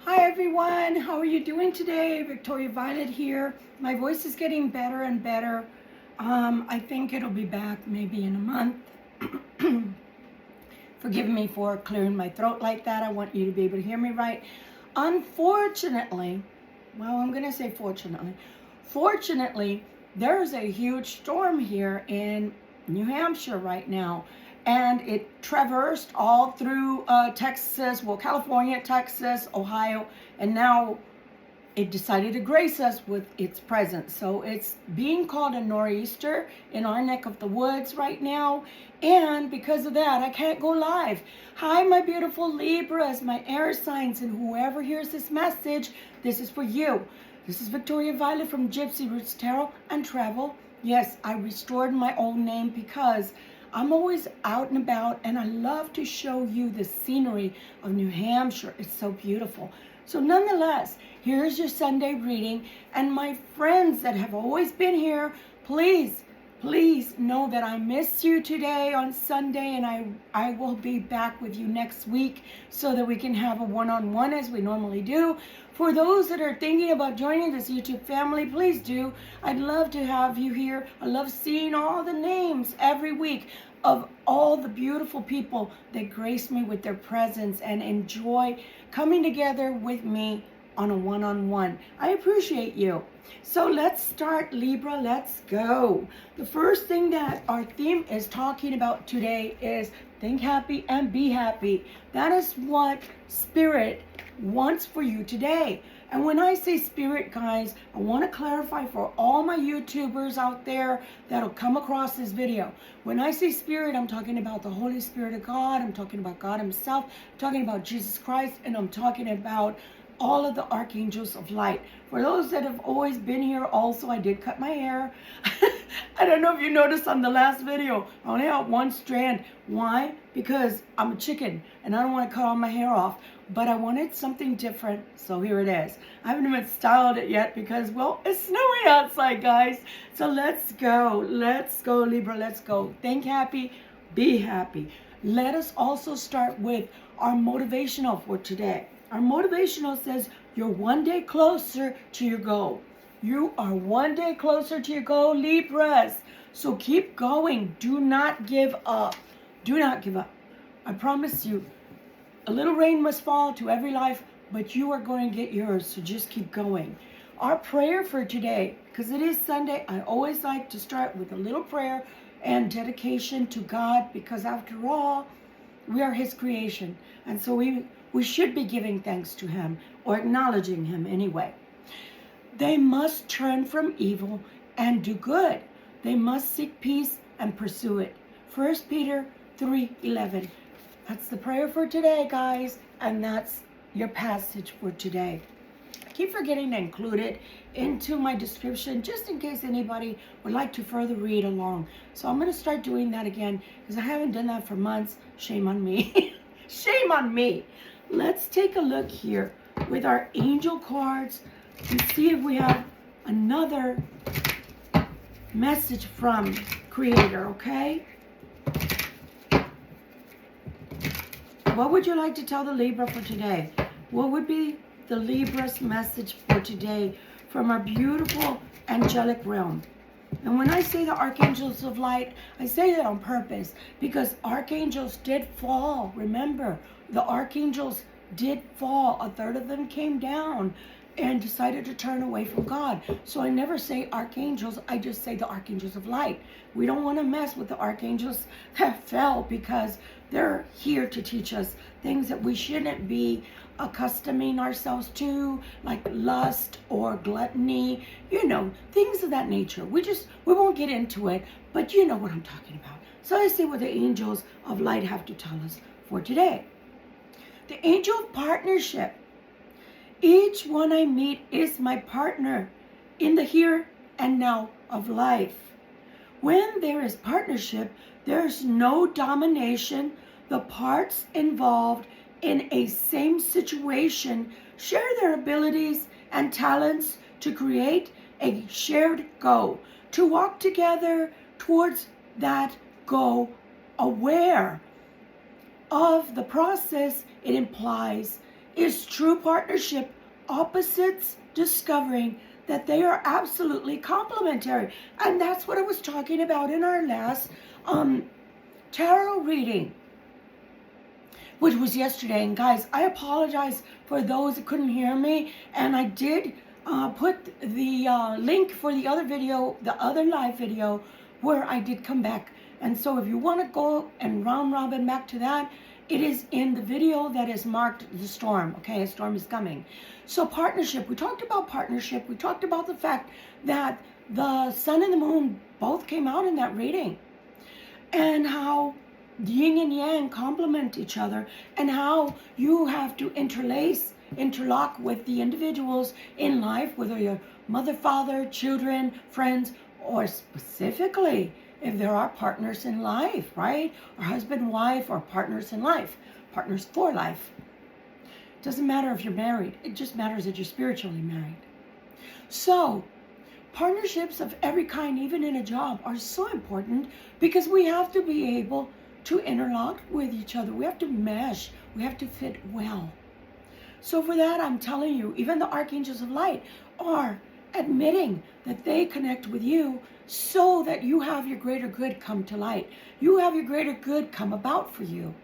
Hi everyone, how are you doing today? Victoria Violet here. My voice is getting better and better. I think it'll be back maybe in a month. Forgive me for clearing my throat like that. I want you to be able to hear me right. Unfortunately, well, I'm going to say fortunately, there's a huge storm here in New Hampshire right now. And it traversed all through Texas, well, California, Texas, Ohio, and now it decided to grace us with its presence. So it's being called a nor'easter in our neck of the woods right now. And because of that, I can't go live. Hi, my beautiful Libras, my air signs, and whoever hears this message, this is for you. This is Victoria Violet from GYPSY Roots Tarot and Travel. Yes, I restored my old name because I'm always out and about, and I love to show you the scenery of New Hampshire. It's so beautiful. So nonetheless, here's your Sunday reading. And my friends that have always been here, please know that I miss you today on Sunday, and I will be back with you next week so that we can have a one-on-one as we normally do. For those that are thinking about joining this YouTube family, please do. I'd love to have you here. I love seeing all the names every week of all the beautiful people that grace me with their presence and enjoy coming together with me on a one-on-one. I appreciate you. So let's start, Libra. Let's go. The first thing that our theme is talking about today is think happy and be happy. That is what Spirit wants for you today. And when I say Spirit, guys, I want to clarify for all my YouTubers out there that'll come across this video. When I say Spirit, I'm talking about the Holy Spirit of God. I'm talking about God Himself. I'm talking about Jesus Christ. And I'm talking about all of the archangels of light. For those that have always been here, also, I did cut my hair. I don't know if you noticed on the last video, I only have one strand. Why? Because I'm a chicken and I don't want to cut all my hair off. But I wanted something different, so here it is. I haven't even styled it yet because, well, it's snowy outside, guys. So let's go, Libra, let's go. Think happy, be happy. Let us also start with our motivational for today. Our motivational says you're one day closer to your goal. You are one day closer to your goal, Libras. So keep going. Do not give up. Do not give up. I promise you, a little rain must fall to every life, but you are going to get yours, so just keep going. Our prayer for today, because it is Sunday, I always like to start with a little prayer and dedication to God, because after all, we are His creation. And so we should be giving thanks to Him, or acknowledging Him anyway. They must turn from evil and do good. They must seek peace and pursue it. 1 Peter 3:11. That's the prayer for today, guys, and that's your passage for today. I keep forgetting to include it into my description just in case anybody would like to further read along. So I'm going to start doing that again because I haven't done that for months. Shame on me. Shame on me. Let's take a look here with our angel cards and see if we have another message from Creator, okay? What would you like to tell the Libra for today? What would be the Libra's message for today from our beautiful angelic realm? And when I say the archangels of light, I say that on purpose because archangels did fall. Remember, the archangels did fall. A third of them came down and decided to turn away from God. So I never say archangels, I just say the archangels of light. We don't want to mess with the archangels that fell because they're here to teach us things that we shouldn't be accustoming ourselves to, like lust or gluttony, things of that nature. We won't get into it, but you know what I'm talking about. So I see what the angels of light have to tell us for today. The angel of partnership. Each one I meet is my partner in the here and now of life. When there is partnership, there's no domination. The parts involved in a same situation share their abilities and talents to create a shared goal, to walk together towards that goal, aware of the process it implies is true partnership, opposites discovering that they are absolutely complementary. And that's what I was talking about in our last tarot reading, which was yesterday. And guys, I apologize for those that couldn't hear me. And I did put the link for the other video, the other live video, where I did come back. And so if you want to go and round robin back to that, it is in the video that is marked the storm. Okay, a storm is coming. So partnership, we talked about partnership. We talked about the fact that the sun and the moon both came out in that reading. And how yin and yang complement each other. And how you have to interlock with the individuals in life, whether you're mother, father, children, friends, or specifically if there are partners in life, right? Or husband, wife, or partners in life, partners for life. Doesn't matter if you're married. It just matters that you're spiritually married. So partnerships of every kind, even in a job, are so important because we have to be able to interlock with each other. We have to mesh. We have to fit well. So for that, I'm telling you, even the archangels of light are admitting that they connect with you so that you have your greater good come to light. You have your greater good come about for you.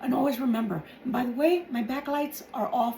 And always remember, and by the way, my backlights are off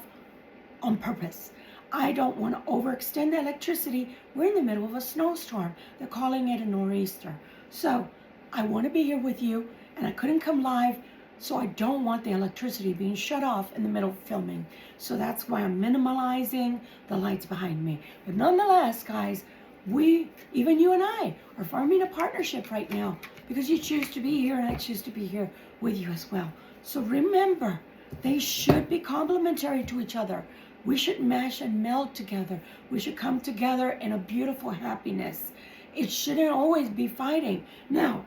on purpose. I don't want to overextend the electricity. We're in the middle of a snowstorm. They're calling it a nor'easter. So I want to be here with you, and I couldn't come live, so I don't want the electricity being shut off in the middle of filming. So that's why I'm minimalizing the lights behind me. But nonetheless, guys, even you and I, are forming a partnership right now because you choose to be here and I choose to be here with you as well. So remember, they should be complementary to each other. We should mesh and meld together. We should come together in a beautiful happiness. It shouldn't always be fighting. Now,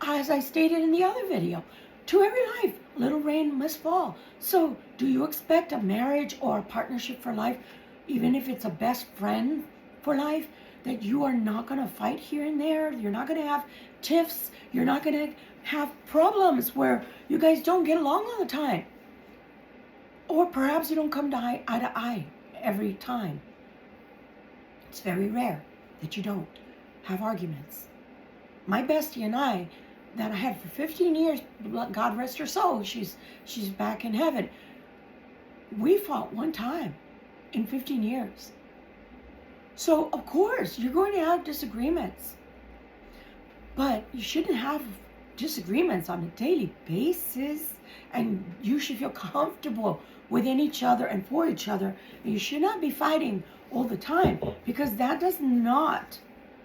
as I stated in the other video, to every life, little rain must fall. So do you expect a marriage or a partnership for life, even if it's a best friend for life, that you are not going to fight here and there? You're not going to have tiffs. You're not going to have problems where you guys don't get along all the time. Or perhaps you don't come to eye to eye every time. It's very rare that you don't have arguments. My bestie and I, that I had for 15 years, God rest her soul, she's back in heaven. We fought one time in 15 years. So, of course, you're going to have disagreements. But you shouldn't have disagreements on a daily basis. And you should feel comfortable within each other and for each other. And you should not be fighting all the time, because that does not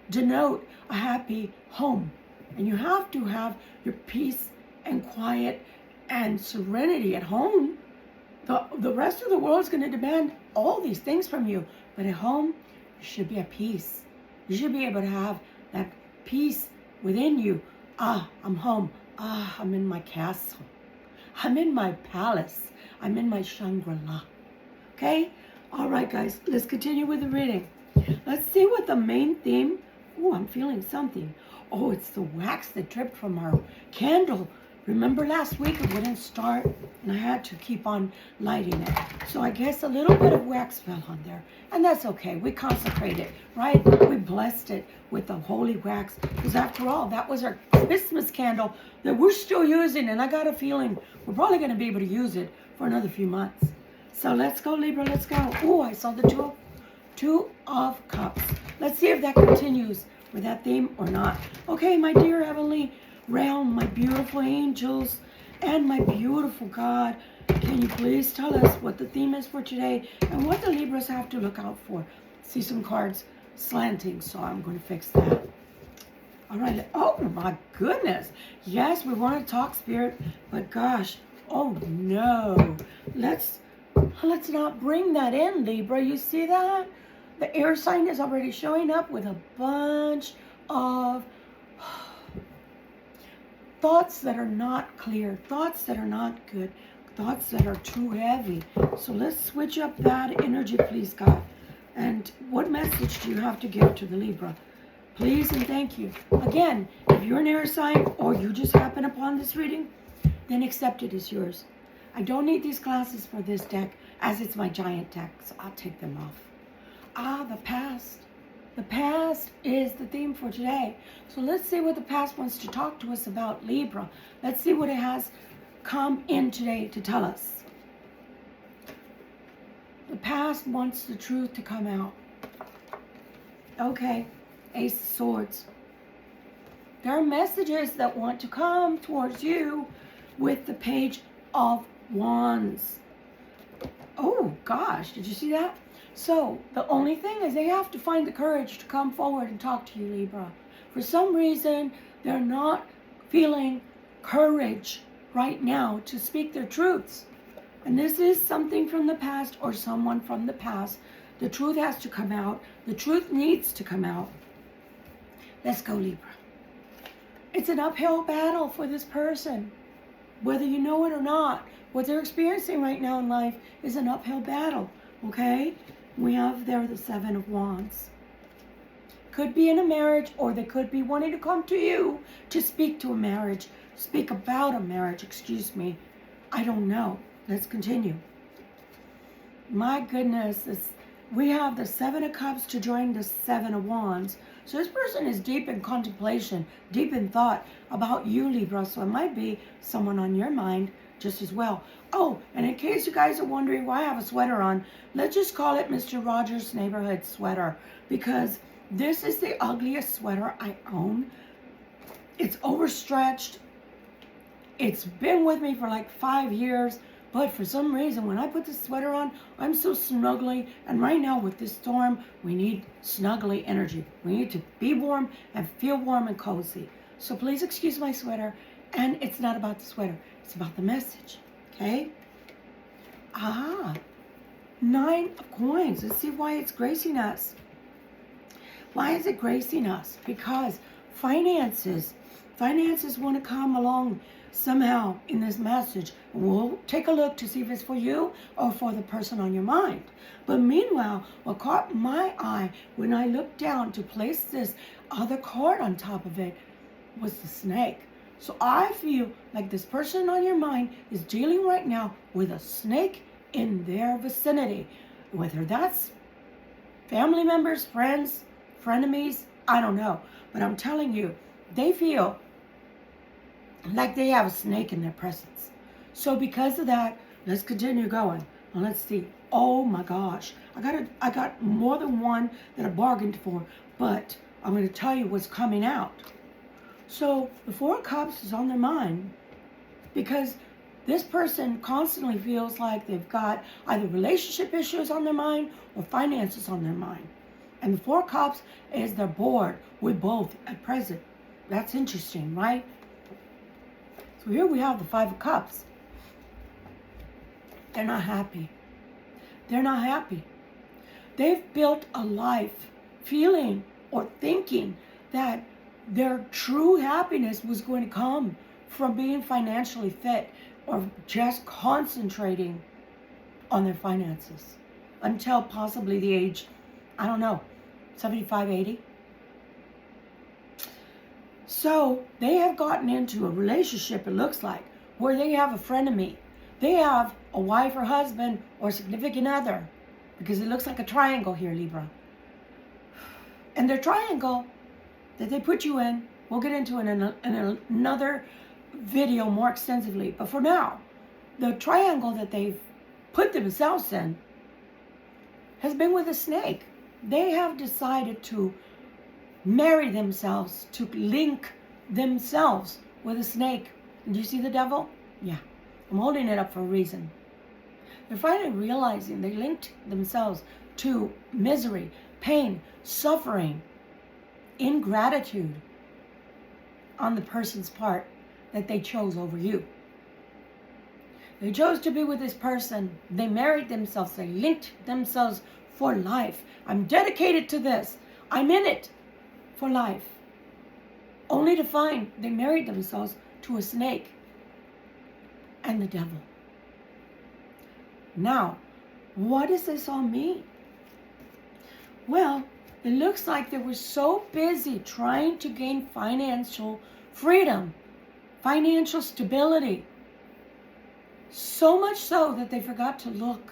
denote a happy home. And you have to have your peace and quiet and serenity at home. The rest of the world is going to demand all these things from you. But at home, you should be at peace. You should be able to have that peace within you. Ah, I'm home. Ah, I'm in my castle. I'm in my palace. I'm in my Shangri-La. Okay? All right, guys. Let's continue with the reading. Let's see what the main theme... Oh, I'm feeling something. Oh, it's the wax that dripped from our candle. Remember last week it wouldn't start and I had to keep on lighting it. So I guess a little bit of wax fell on there. And that's okay. We consecrated, right? We blessed it with the holy wax. Because after all, that was our Christmas candle that we're still using. And I got a feeling we're probably going to be able to use it for another few months. So let's go, Libra. Let's go. Oh, I saw the two of Cups. Let's see if that continues with that theme or not. Okay, my dear heavenly realm, my beautiful angels, and my beautiful God, can you please tell us what the theme is for today and what the Libras have to look out for? See some cards slanting, so I'm going to fix that. All right. Oh, my goodness. Yes, we want to talk spirit, but gosh, oh no. Let's not bring that in, Libra. You see that? The air sign is already showing up with a bunch of thoughts that are not clear, thoughts that are not good, thoughts that are too heavy. So let's switch up that energy, please, God. And what message do you have to give to the Libra? Please and thank you. Again, if you're an air sign or you just happen upon this reading, then accept it as yours. I don't need these glasses for this deck, as it's my giant deck, so I'll take them off. The past. The past is the theme for today. So let's see what the past wants to talk to us about, Libra. Let's see what it has come in today to tell us. The past wants the truth to come out. Okay, Ace of Swords. There are messages that want to come towards you with the Page of Wands. Oh gosh, did you see that? So the only thing is they have to find the courage to come forward and talk to you, Libra. For some reason, they're not feeling courage right now to speak their truths. And this is something from the past or someone from the past. The truth has to come out. The truth needs to come out. Let's go, Libra. It's an uphill battle for this person. Whether you know it or not, what they're experiencing right now in life is an uphill battle, okay? We have there the Seven of Wands. Could be in a marriage, or they could be wanting to come to you to speak to a marriage, speak about a marriage, excuse me. I don't know. Let's continue. My goodness, we have the Seven of Cups to join the Seven of Wands. So this person is deep in contemplation, deep in thought about you, Libra. So it might be someone on your mind just as well. Oh, and in case you guys are wondering why I have a sweater on, let's just call it Mr. Rogers' Neighborhood Sweater, because this is the ugliest sweater I own. It's overstretched. It's been with me for like 5 years, but for some reason, when I put this sweater on, I'm so snuggly. And right now with this storm, we need snuggly energy. We need to be warm and feel warm and cozy. So please excuse my sweater. And it's not about the sweater. It's about the message. Okay? Nine of Coins. Let's see why it's gracing us. Why is it gracing us? Because finances want to come along somehow in this message. We'll take a look to see if it's for you or for the person on your mind. But meanwhile, what caught my eye when I looked down to place this other card on top of it was the snake. So I feel like this person on your mind is dealing right now with a snake in their vicinity. Whether that's family members, friends, frenemies, I don't know. But I'm telling you, they feel like they have a snake in their presence. So because of that, let's continue going. And let's see. Oh my gosh. I got more than one that I bargained for, but I'm going to tell you what's coming out. So the Four of Cups is on their mind because this person constantly feels like they've got either relationship issues on their mind or finances on their mind. And the Four of Cups is they're bored with both at present. That's interesting, right? So here we have the Five of Cups. They're not happy. They're not happy. They've built a life feeling or thinking that their true happiness was going to come from being financially fit or just concentrating on their finances until possibly the age, I don't know, 75, 80. So they have gotten into a relationship, it looks like, where they have a frenemy. They have a wife or husband or significant other, because it looks like a triangle here, Libra. And their triangle that they put you in, we'll get into in another video more extensively. But for now, the triangle that they've put themselves in has been with a snake. They have decided to marry themselves, to link themselves with a snake. And do you see the devil? Yeah, I'm holding it up for a reason. They're finally realizing they linked themselves to misery, pain, suffering, ingratitude on the person's part that they chose over you. They chose to be with this person. They married themselves. They linked themselves for life. I'm dedicated to this. I'm in it for life. Only to find they married themselves to a snake and the devil. Now, what does this all mean? Well, it looks like they were so busy trying to gain financial freedom, financial stability, So much so that they forgot to look.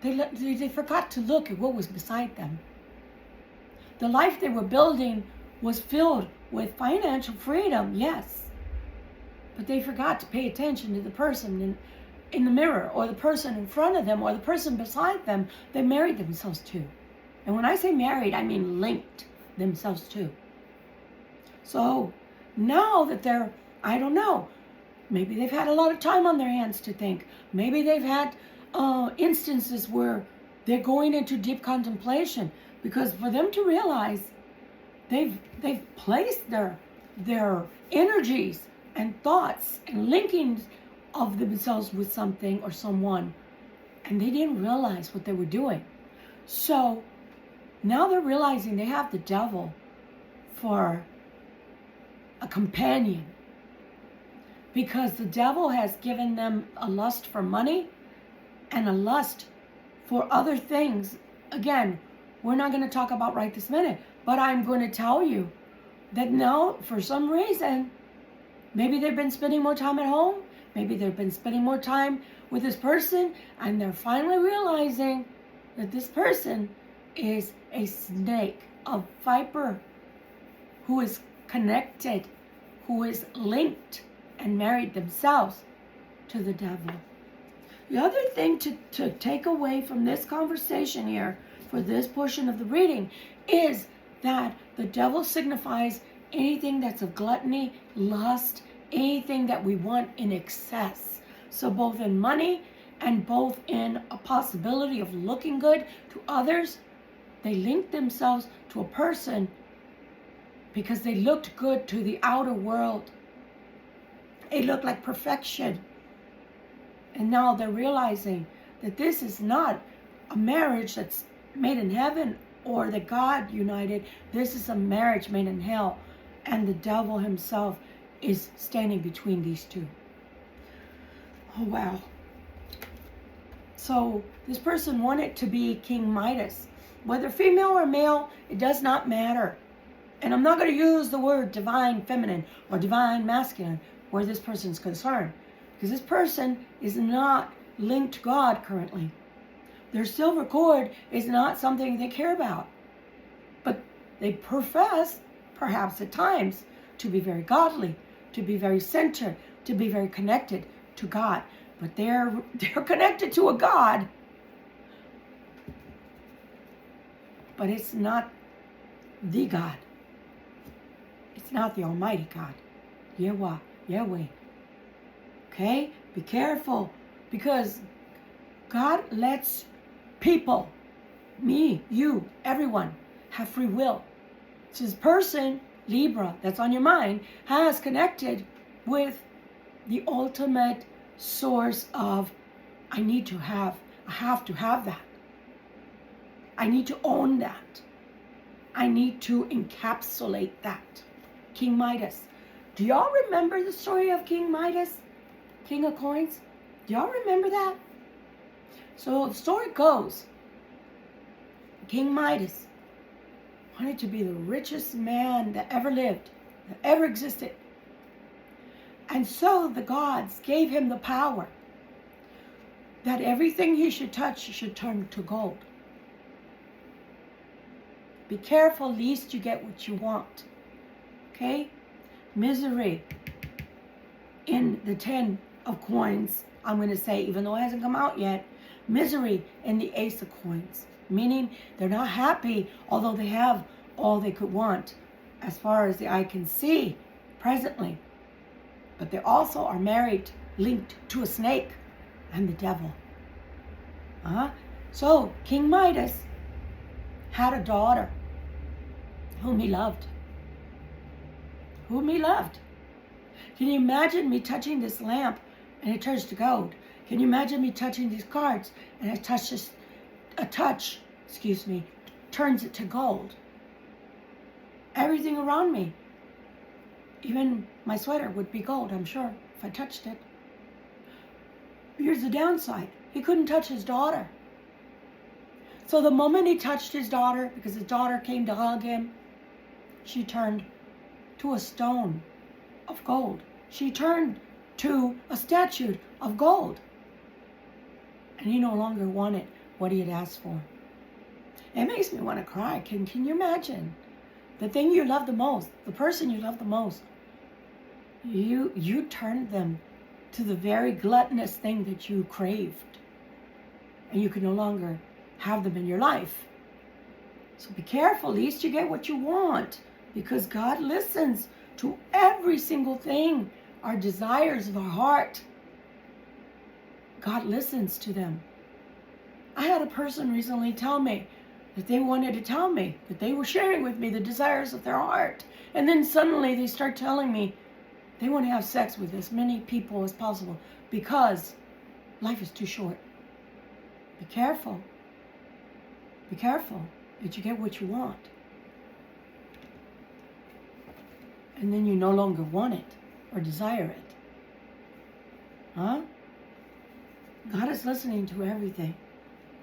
They forgot to look at what was beside them. The life they were building was filled with financial freedom, yes. But they forgot to pay attention to the person in the mirror, or the person in front of them, or the person beside them. They married themselves to. And when I say married, I mean linked themselves to. So now that they're, I don't know, maybe they've had a lot of time on their hands to think. Maybe they've had instances where they're going into deep contemplation, because for them to realize they've placed their energies and thoughts and linkings of themselves with something or someone, and they didn't realize what they were doing. So now they're realizing they have the devil for a companion, because the devil has given them a lust for money and a lust for other things. Again, we're not going to talk about right this minute, but I'm going to tell you that now, for some reason, maybe they've been spending more time at home, maybe they've been spending more time with this person, and they're finally realizing that this person is a snake, a viper, who is connected, who is linked and married themselves to the devil. The other thing to take away from this conversation here, for this portion of the reading, is that the devil signifies anything that's of gluttony, lust, anything that we want in excess. So both in money and both in a possibility of looking good to others, they link themselves to a person because they looked good to the outer world. It looked like perfection. And now they're realizing that this is not a marriage that's made in heaven or that God united. This is a marriage made in hell. And the devil himself is standing between these two. Oh, wow. So this person wanted to be King Midas. Whether female or male, it does not matter. And I'm not going to use the word divine feminine or divine masculine where this person's concerned, because this person is not linked to God currently. Their silver cord is not something they care about. But they profess, perhaps at times, to be very godly, to be very centered, to be very connected to God. But they're connected to a God. But it's not the God. It's not the Almighty God. Yahweh. Okay? Be careful, because God lets people, me, you, everyone, have free will. So this person, Libra, that's on your mind, has connected with the ultimate source of, I have to have that. I need to own that. I need to encapsulate that. King Midas. Do y'all remember the story of King Midas? King of Coins? Do y'all remember that? So the story goes, King Midas wanted to be the richest man that ever lived, that ever existed. And so the gods gave him the power that everything he should touch should turn to gold. Be careful, lest you get what you want. Okay? Misery in the 10 of coins, I'm going to say, even though it hasn't come out yet, misery in the ace of coins, meaning they're not happy, although they have all they could want as far as the eye can see presently. But they also are married, linked to a snake and the devil. So King Midas had a daughter whom he loved. Whom he loved. Can you imagine me touching this lamp and it turns to gold? Can you imagine me touching these cards and turns it to gold? Everything around me, even my sweater, would be gold, I'm sure, if I touched it. Here's the downside. He couldn't touch his daughter. So the moment he touched his daughter, because his daughter came to hug him, she turned to a stone of gold. She turned to a statue of gold. And he no longer wanted what he had asked for. It makes me want to cry. Can you imagine? The thing you love the most, the person you love the most, you turned them to the very gluttonous thing that you craved. And you can no longer have them in your life. So be careful, lest you get what you want. Because God listens to every single thing, our desires of our heart. God listens to them. I had a person recently tell me that they wanted to tell me that they were sharing with me the desires of their heart. And then suddenly they start telling me they want to have sex with as many people as possible because life is too short. Be careful. Be careful that you get what you want. And then you no longer want it or desire it. Huh? God is listening to everything.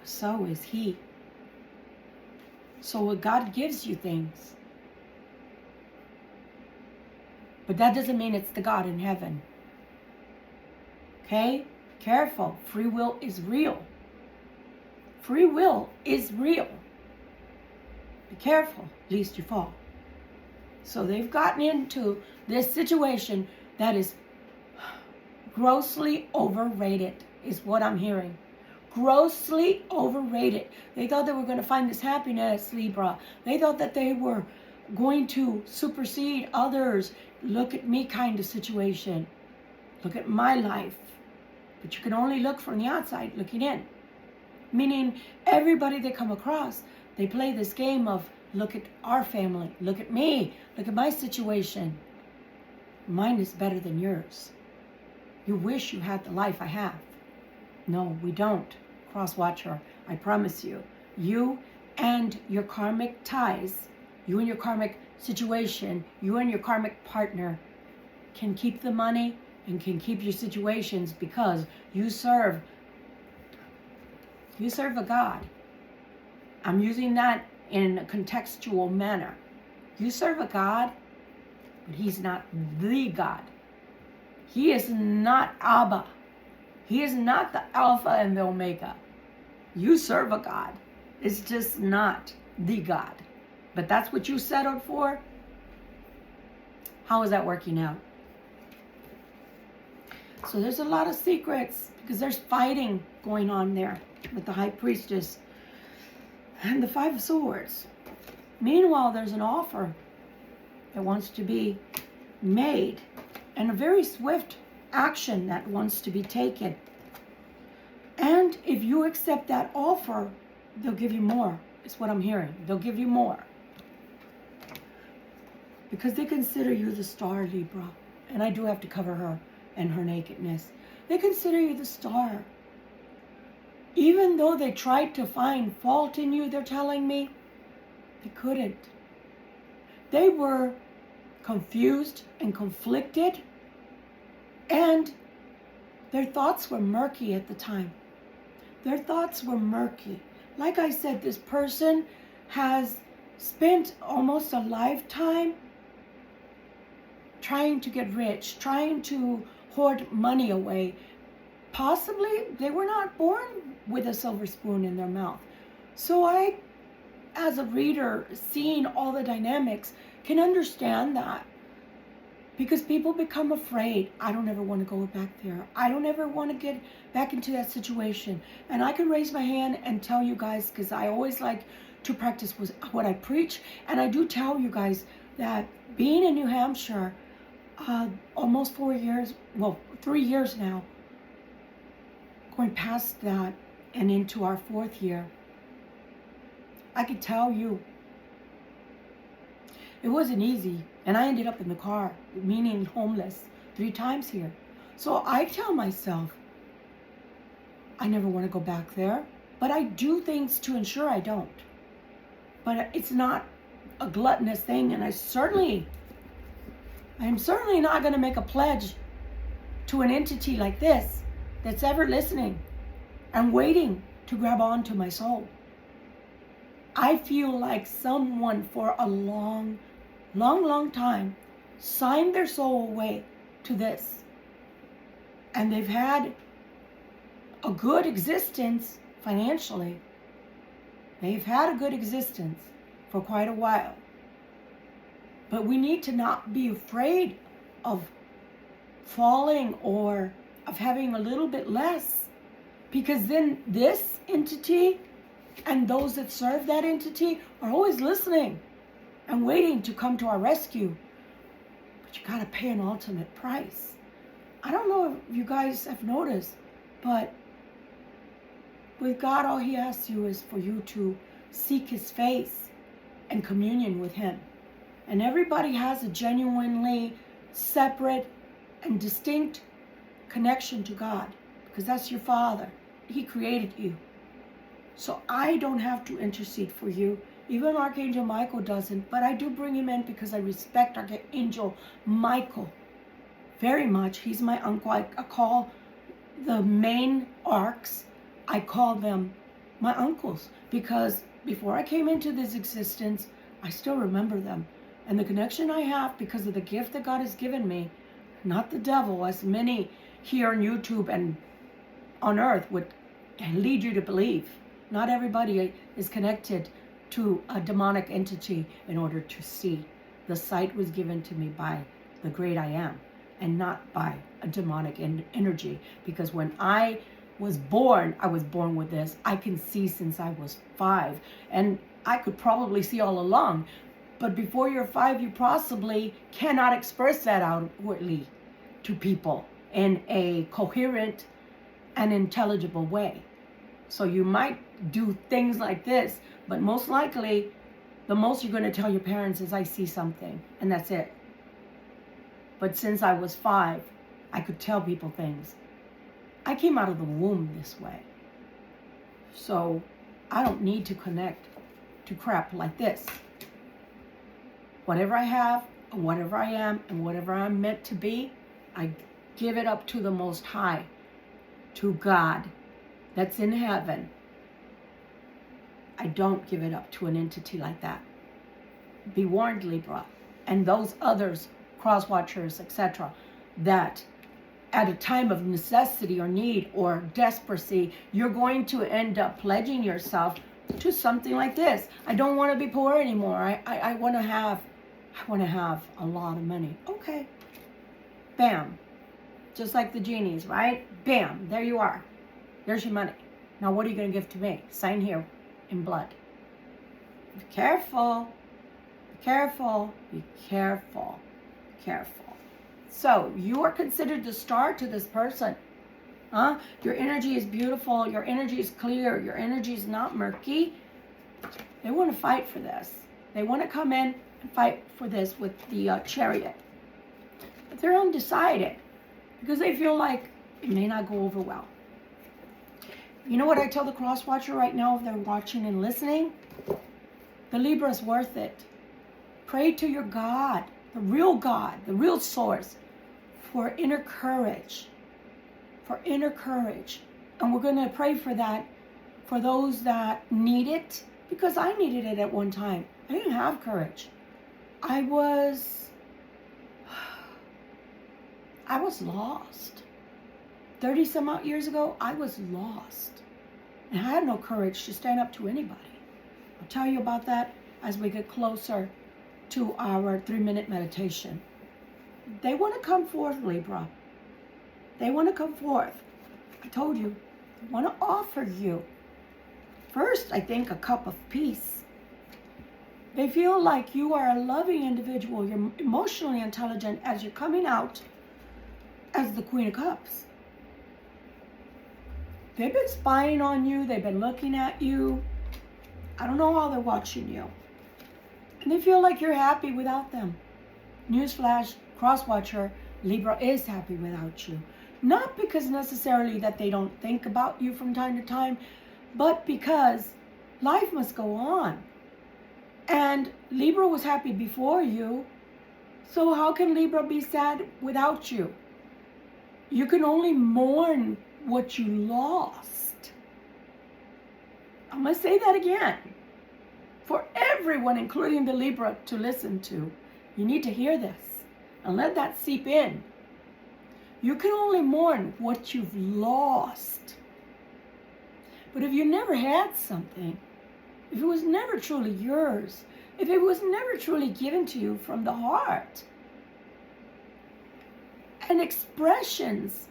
So is He. So what God gives you things. But that doesn't mean it's the God in heaven. Okay? Careful. Free will is real. Free will is real. Be careful, lest you fall. So they've gotten into this situation that is grossly overrated, is what I'm hearing. Grossly overrated. They thought they were going to find this happiness, Libra. They thought that they were going to supersede others. Look at me kind of situation. Look at my life. But you can only look from the outside looking in. Meaning everybody they come across, they play this game of look at our family, look at me, look at my situation. Mine is better than yours. You wish you had the life I have. No, we don't. Cross-watcher, I promise you. You and your karmic ties, you and your karmic situation, you and your karmic partner can keep the money and can keep your situations because you serve a God. I'm using that in a contextual manner. You serve a God, but He's not the God. He is not Abba. He is not the Alpha and the Omega. You serve a God. It's just not the God. But that's what you settled for? How is that working out? So there's a lot of secrets because there's fighting going on there with the High Priestess and the Five of Swords. Meanwhile, there's an offer that wants to be made and a very swift action that wants to be taken. And if you accept that offer, they'll give you more. Is what I'm hearing. They'll give you more. Because they consider you the star, Libra. And I do have to cover her and her nakedness. They consider you the star. Even though they tried to find fault in you, they're telling me, they couldn't. They were confused and conflicted, and their thoughts were murky at the time. Their thoughts were murky. Like I said, this person has spent almost a lifetime trying to get rich, trying to hoard money away. Possibly they were not born with a silver spoon in their mouth. So I, as a reader, seeing all the dynamics, can understand that. Because people become afraid. I don't ever want to go back there. I don't ever want to get back into that situation. And I can raise my hand and tell you guys, because I always like to practice what I preach. And I do tell you guys that being in New Hampshire, almost 4 years, well, 3 years now, going past that and into our 4th year, I could tell you, it wasn't easy. And I ended up in the car, meaning homeless, 3 times here. So I tell myself, I never want to go back there. But I do things to ensure I don't. But it's not a gluttonous thing. And I'm certainly not going to make a pledge to an entity like this that's ever listening and waiting to grab onto my soul. I feel like someone for a long time signed their soul away to this. and they've had a good existence financially. They've had a good existence for quite a while. But we need to not be afraid of falling or of having a little bit less, because then this entity and those that serve that entity are always listening and waiting to come to our rescue. But you got to pay an ultimate price. I don't know if you guys have noticed, but with God, all he asks you is for you to seek his face and communion with him. And everybody has a genuinely separate and distinct connection to God, because that's your Father. He created you. So I don't have to intercede for you. Even Archangel Michael doesn't, but I do bring him in because I respect Archangel Michael very much. He's my uncle. I call the main arcs, I call them my uncles, because before I came into this existence, I still remember them. And the connection I have because of the gift that God has given me, not the devil, as many here on YouTube and on earth would lead you to believe. Not everybody is connected to a demonic entity in order to see. The sight was given to me by the great I am, and not by a demonic energy. Because when I was born with this. I can see since I was 5. And I could probably see all along. But before you're 5, you possibly cannot express that outwardly to people in a coherent and intelligible way. So you might do things like this, but most likely, the most you're going to tell your parents is, I see something, and that's it. But since I was 5, I could tell people things. I came out of the womb this way. So I don't need to connect to crap like this. Whatever I have, and whatever I am, and whatever I'm meant to be, I give it up to the Most High, to God that's in heaven. I don't give it up to an entity like that. Be warned, Libra, and those others, cross-watchers, etc., that at a time of necessity or need or desperation, you're going to end up pledging yourself to something like this. I don't want to be poor anymore. I want to have a lot of money. Okay. Bam. Just like the genies, right? Bam. There you are. There's your money. Now what are you going to give to me? Sign here in blood. Be careful. Be careful. Be careful. Be careful. So you are considered the star to this person. Your energy is beautiful. Your energy is clear. Your energy is not murky. They want to fight for this. They want to come in and fight for this with the chariot. But they're undecided because they feel like it may not go over well. You know what I tell the cross watcher right now if they're watching and listening? The Libra is worth it. Pray to your God, the real source, for inner courage. For inner courage. And we're going to pray for that for those that need it, because I needed it at one time. I didn't have courage. I was lost. 30 some odd years ago, I was lost. And I had no courage to stand up to anybody. I'll tell you about that as we get closer to our 3-minute meditation. They want to come forth, Libra. They want to come forth. I told you, they want to offer you, first, I think, a cup of peace. They feel like you are a loving individual. You're emotionally intelligent as you're coming out as the Queen of Cups. They've been spying on you. They've been looking at you. I don't know how they're watching you. And they feel like you're happy without them. Newsflash, cross-watcher, Libra is happy without you. Not because necessarily that they don't think about you from time to time, but because life must go on. And Libra was happy before you, so how can Libra be sad without you? You can only mourn what you lost. I'm going to say that again. For everyone, including the Libra, to listen to, you need to hear this and let that seep in. You can only mourn what you've lost. But if you never had something, if it was never truly yours, if it was never truly given to you from the heart, and expressions,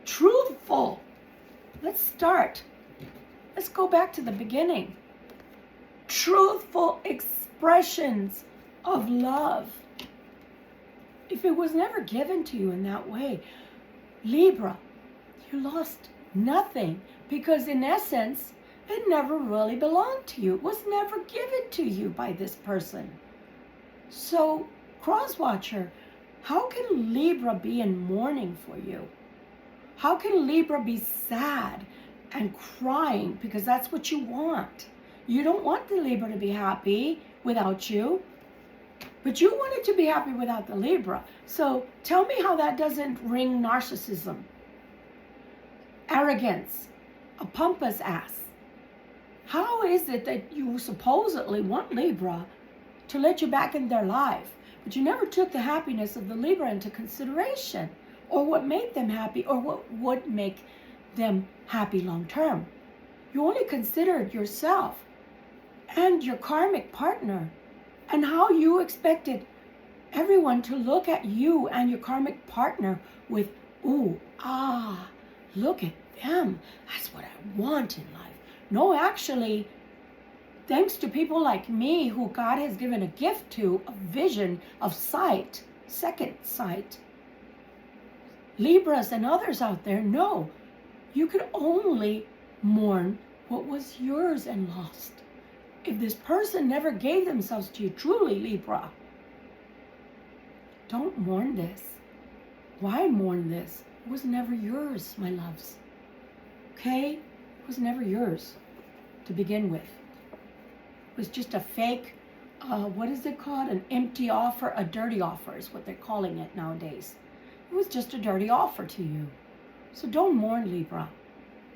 truthful, let's start. Let's go back to the beginning. Truthful expressions of love. If it was never given to you in that way, Libra, you lost nothing, because in essence, it never really belonged to you. It was never given to you by this person. So, cross-watcher, how can Libra be in mourning for you? How can Libra be sad and crying? Because that's what you want. You don't want the Libra to be happy without you, but you want it to be happy without the Libra. So tell me how that doesn't ring narcissism, arrogance, a pompous ass. How is it that you supposedly want Libra to let you back in their life, but you never took the happiness of the Libra into consideration, or what made them happy, or what would make them happy long term? You only considered yourself and your karmic partner, and how you expected everyone to look at you and your karmic partner with, ooh, ah, look at them. That's what I want in life. No, actually, thanks to people like me who God has given a gift to, a vision of sight, second sight, Libras and others out there know you could only mourn what was yours and lost. If this person never gave themselves to you truly, Libra, don't mourn this. Why mourn this? It was never yours, my loves. Okay? It was never yours to begin with. It was just a fake, what is it called? An empty offer, a dirty offer is what they're calling it nowadays. It was just a dirty offer to you. So don't mourn, Libra.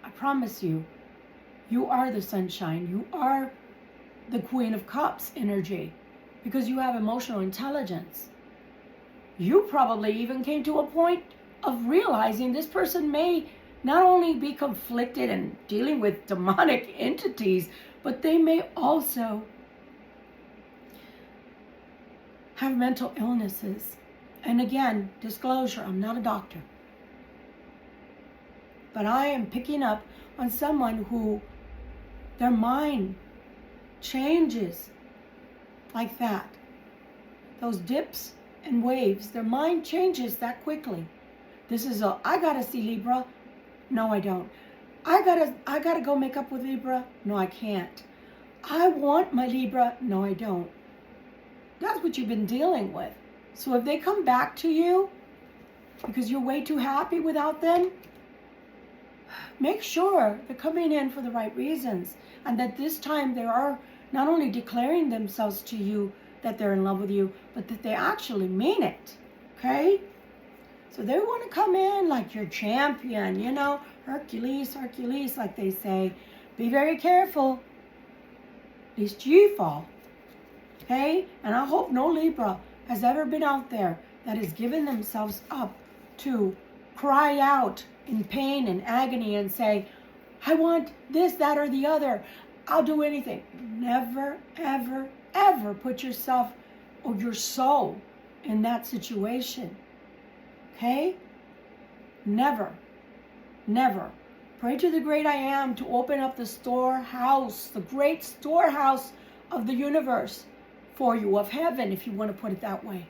I promise you, you are the sunshine. You are the Queen of Cups energy, because you have emotional intelligence. You probably even came to a point of realizing this person may not only be conflicted and dealing with demonic entities, but they may also have mental illnesses. And again, disclosure, I'm not a doctor. But I am picking up on someone who their mind changes like that. Those dips and waves, their mind changes that quickly. This is I gotta see Libra. No, I don't. I gotta go make up with Libra. No, I can't. I want my Libra. No, I don't. That's what you've been dealing with. So if they come back to you because you're way too happy without them, make sure they're coming in for the right reasons, and that this time they are not only declaring themselves to you that they're in love with you, but that they actually mean it, okay? So they want to come in like your champion, you know, Hercules, Hercules, like they say. Be very careful, lest you fall, okay? And I hope no Libra has ever been out there that has given themselves up to cry out in pain and agony and say, I want this, that, or the other. I'll do anything. Never, ever, ever put yourself or your soul in that situation. Okay? Never, never. Pray to the great I am to open up the storehouse, the great storehouse of the universe for you, of heaven, if you want to put it that way.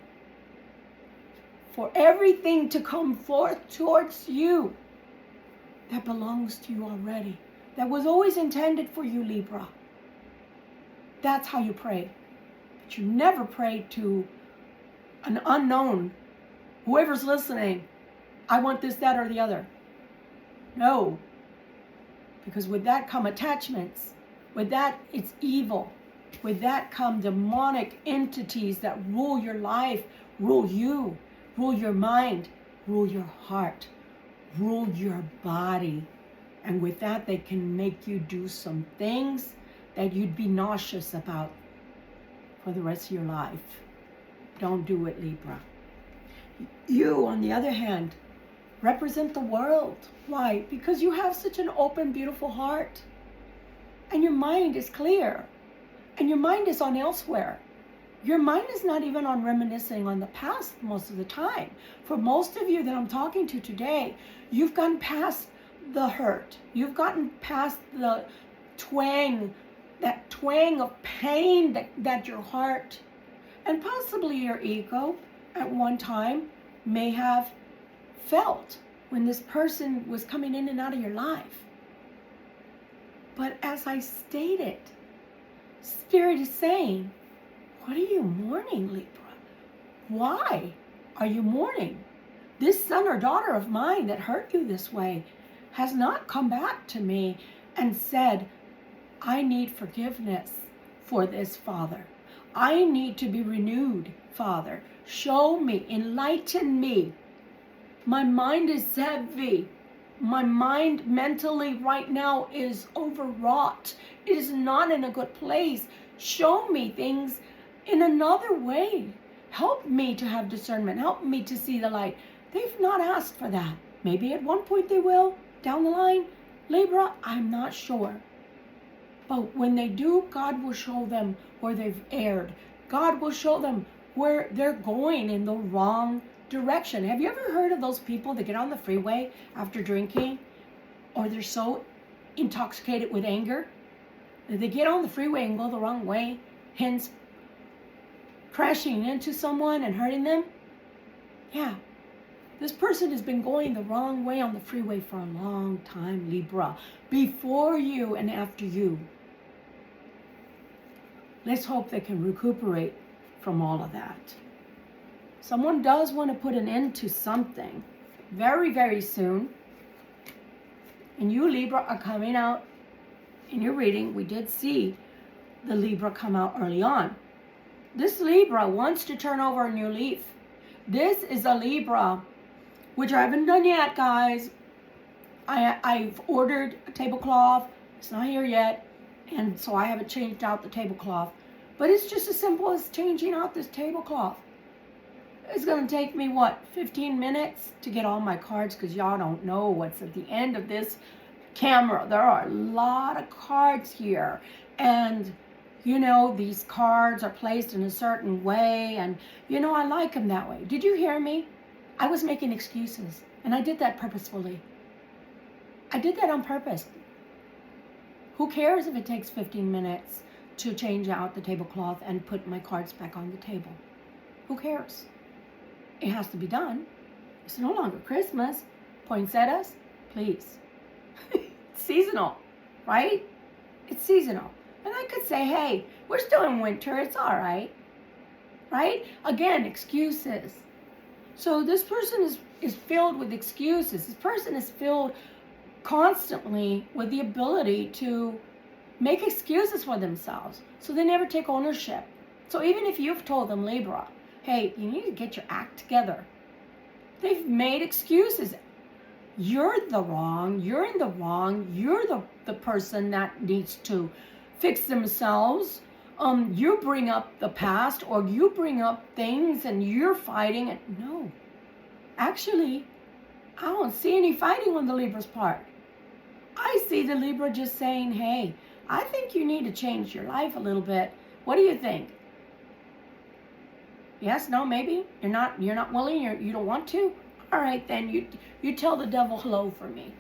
For everything to come forth towards you that belongs to you already, that was always intended for you, Libra. That's how you pray. But you never pray to an unknown, whoever's listening, I want this, that, or the other. No. Because with that come attachments. With that, it's evil. With that come demonic entities that rule your life, rule you, rule your mind, rule your heart, rule your body. And with that, they can make you do some things that you'd be nauseous about for the rest of your life. Don't do it, Libra. You, on the other hand, represent the world. Why? Because you have such an open, beautiful heart. And your mind is clear. And your mind is on elsewhere. Your mind is not even on reminiscing on the past most of the time. For most of you that I'm talking to today, you've gotten past the hurt. You've gotten past the twang, that twang of pain that your heart and possibly your ego at one time may have felt when this person was coming in and out of your life. But as I stated, Spirit is saying, what are you mourning, Libra? Why are you mourning? This son or daughter of mine that hurt you this way has not come back to me and said, I need forgiveness for this, Father. I need to be renewed, Father. Show me, enlighten me. My mind is heavy. My mind mentally right now is overwrought. It is not in a good place. Show me things in another way. Help me to have discernment. Help me to see the light. They've not asked for that. Maybe at one point they will, down the line. Libra, I'm not sure. But when they do, God will show them where they've erred. God will show them where they're going in the wrong direction. Have you ever heard of those people that get on the freeway after drinking, or they're so intoxicated with anger that they get on the freeway and go the wrong way, hence crashing into someone and hurting them? Yeah, this person has been going the wrong way on the freeway for a long time, Libra, before you and after you. Let's hope they can recuperate from all of that. Someone does want to put an end to something very, very soon. And you, Libra, are coming out in your reading. We did see the Libra come out early on. This Libra wants to turn over a new leaf. This is a Libra, which I haven't done yet, guys. I've ordered a tablecloth. It's not here yet. And so I haven't changed out the tablecloth. But it's just as simple as changing out this tablecloth. It's going to take me, 15 minutes to get all my cards, because y'all don't know what's at the end of this camera. There are a lot of cards here. And, these cards are placed in a certain way. And, I like them that way. Did you hear me? I was making excuses. And I did that purposefully. I did that on purpose. Who cares if it takes 15 minutes to change out the tablecloth and put my cards back on the table? Who cares? It has to be done. It's no longer Christmas. Poinsettias, please. It's seasonal, right? It's seasonal. And I could say, hey, we're still in winter. It's all right. Right? Again, excuses. So this person is filled with excuses. This person is filled constantly with the ability to make excuses for themselves. So they never take ownership. So even if you've told them, Libra, hey, you need to get your act together, they've made excuses. You're in the wrong. You're the person that needs to fix themselves. You bring up the past, or you bring up things and you're fighting. And no, actually, I don't see any fighting on the Libra's part. I see the Libra just saying, hey, I think you need to change your life a little bit. What do you think? Yes, no, maybe? You're not willing, you don't want to? All right, then you tell the devil hello for me.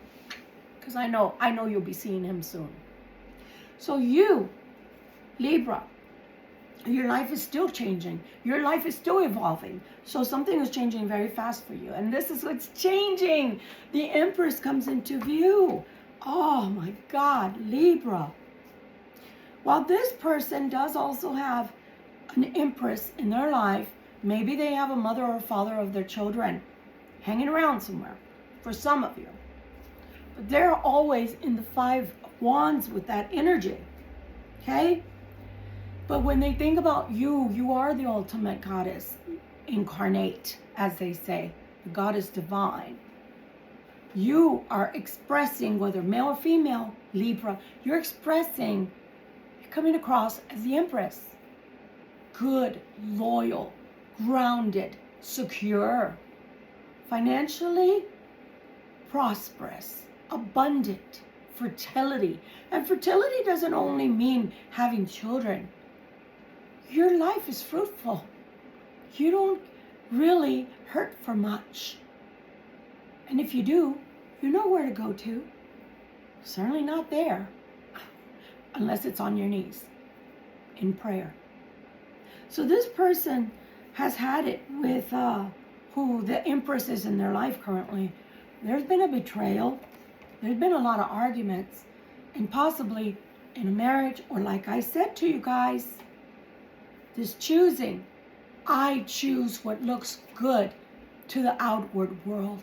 Because I know you'll be seeing him soon. So you, Libra, your life is still changing. Your life is still evolving. So something is changing very fast for you. And this is what's changing. The Empress comes into view. Oh my God, Libra. While this person does also have an Empress in their life, maybe they have a mother or father of their children hanging around somewhere, for some of you. But they're always in the 5 of Wands with that energy, okay? But when they think about you, you are the ultimate goddess incarnate, as they say, the goddess divine. You are expressing, whether male or female, Libra, you're coming across as the Empress. Good, loyal, grounded, secure. Financially, prosperous, abundant, fertility. And fertility doesn't only mean having children. Your life is fruitful. You don't really hurt for much. And if you do, you know where to go to. Certainly not there, unless it's on your knees in prayer. So this person has had it with who the Empress is in their life currently. There's been a betrayal. There's been a lot of arguments, and possibly in a marriage, or like I said to you guys, this choosing. I choose what looks good to the outward world.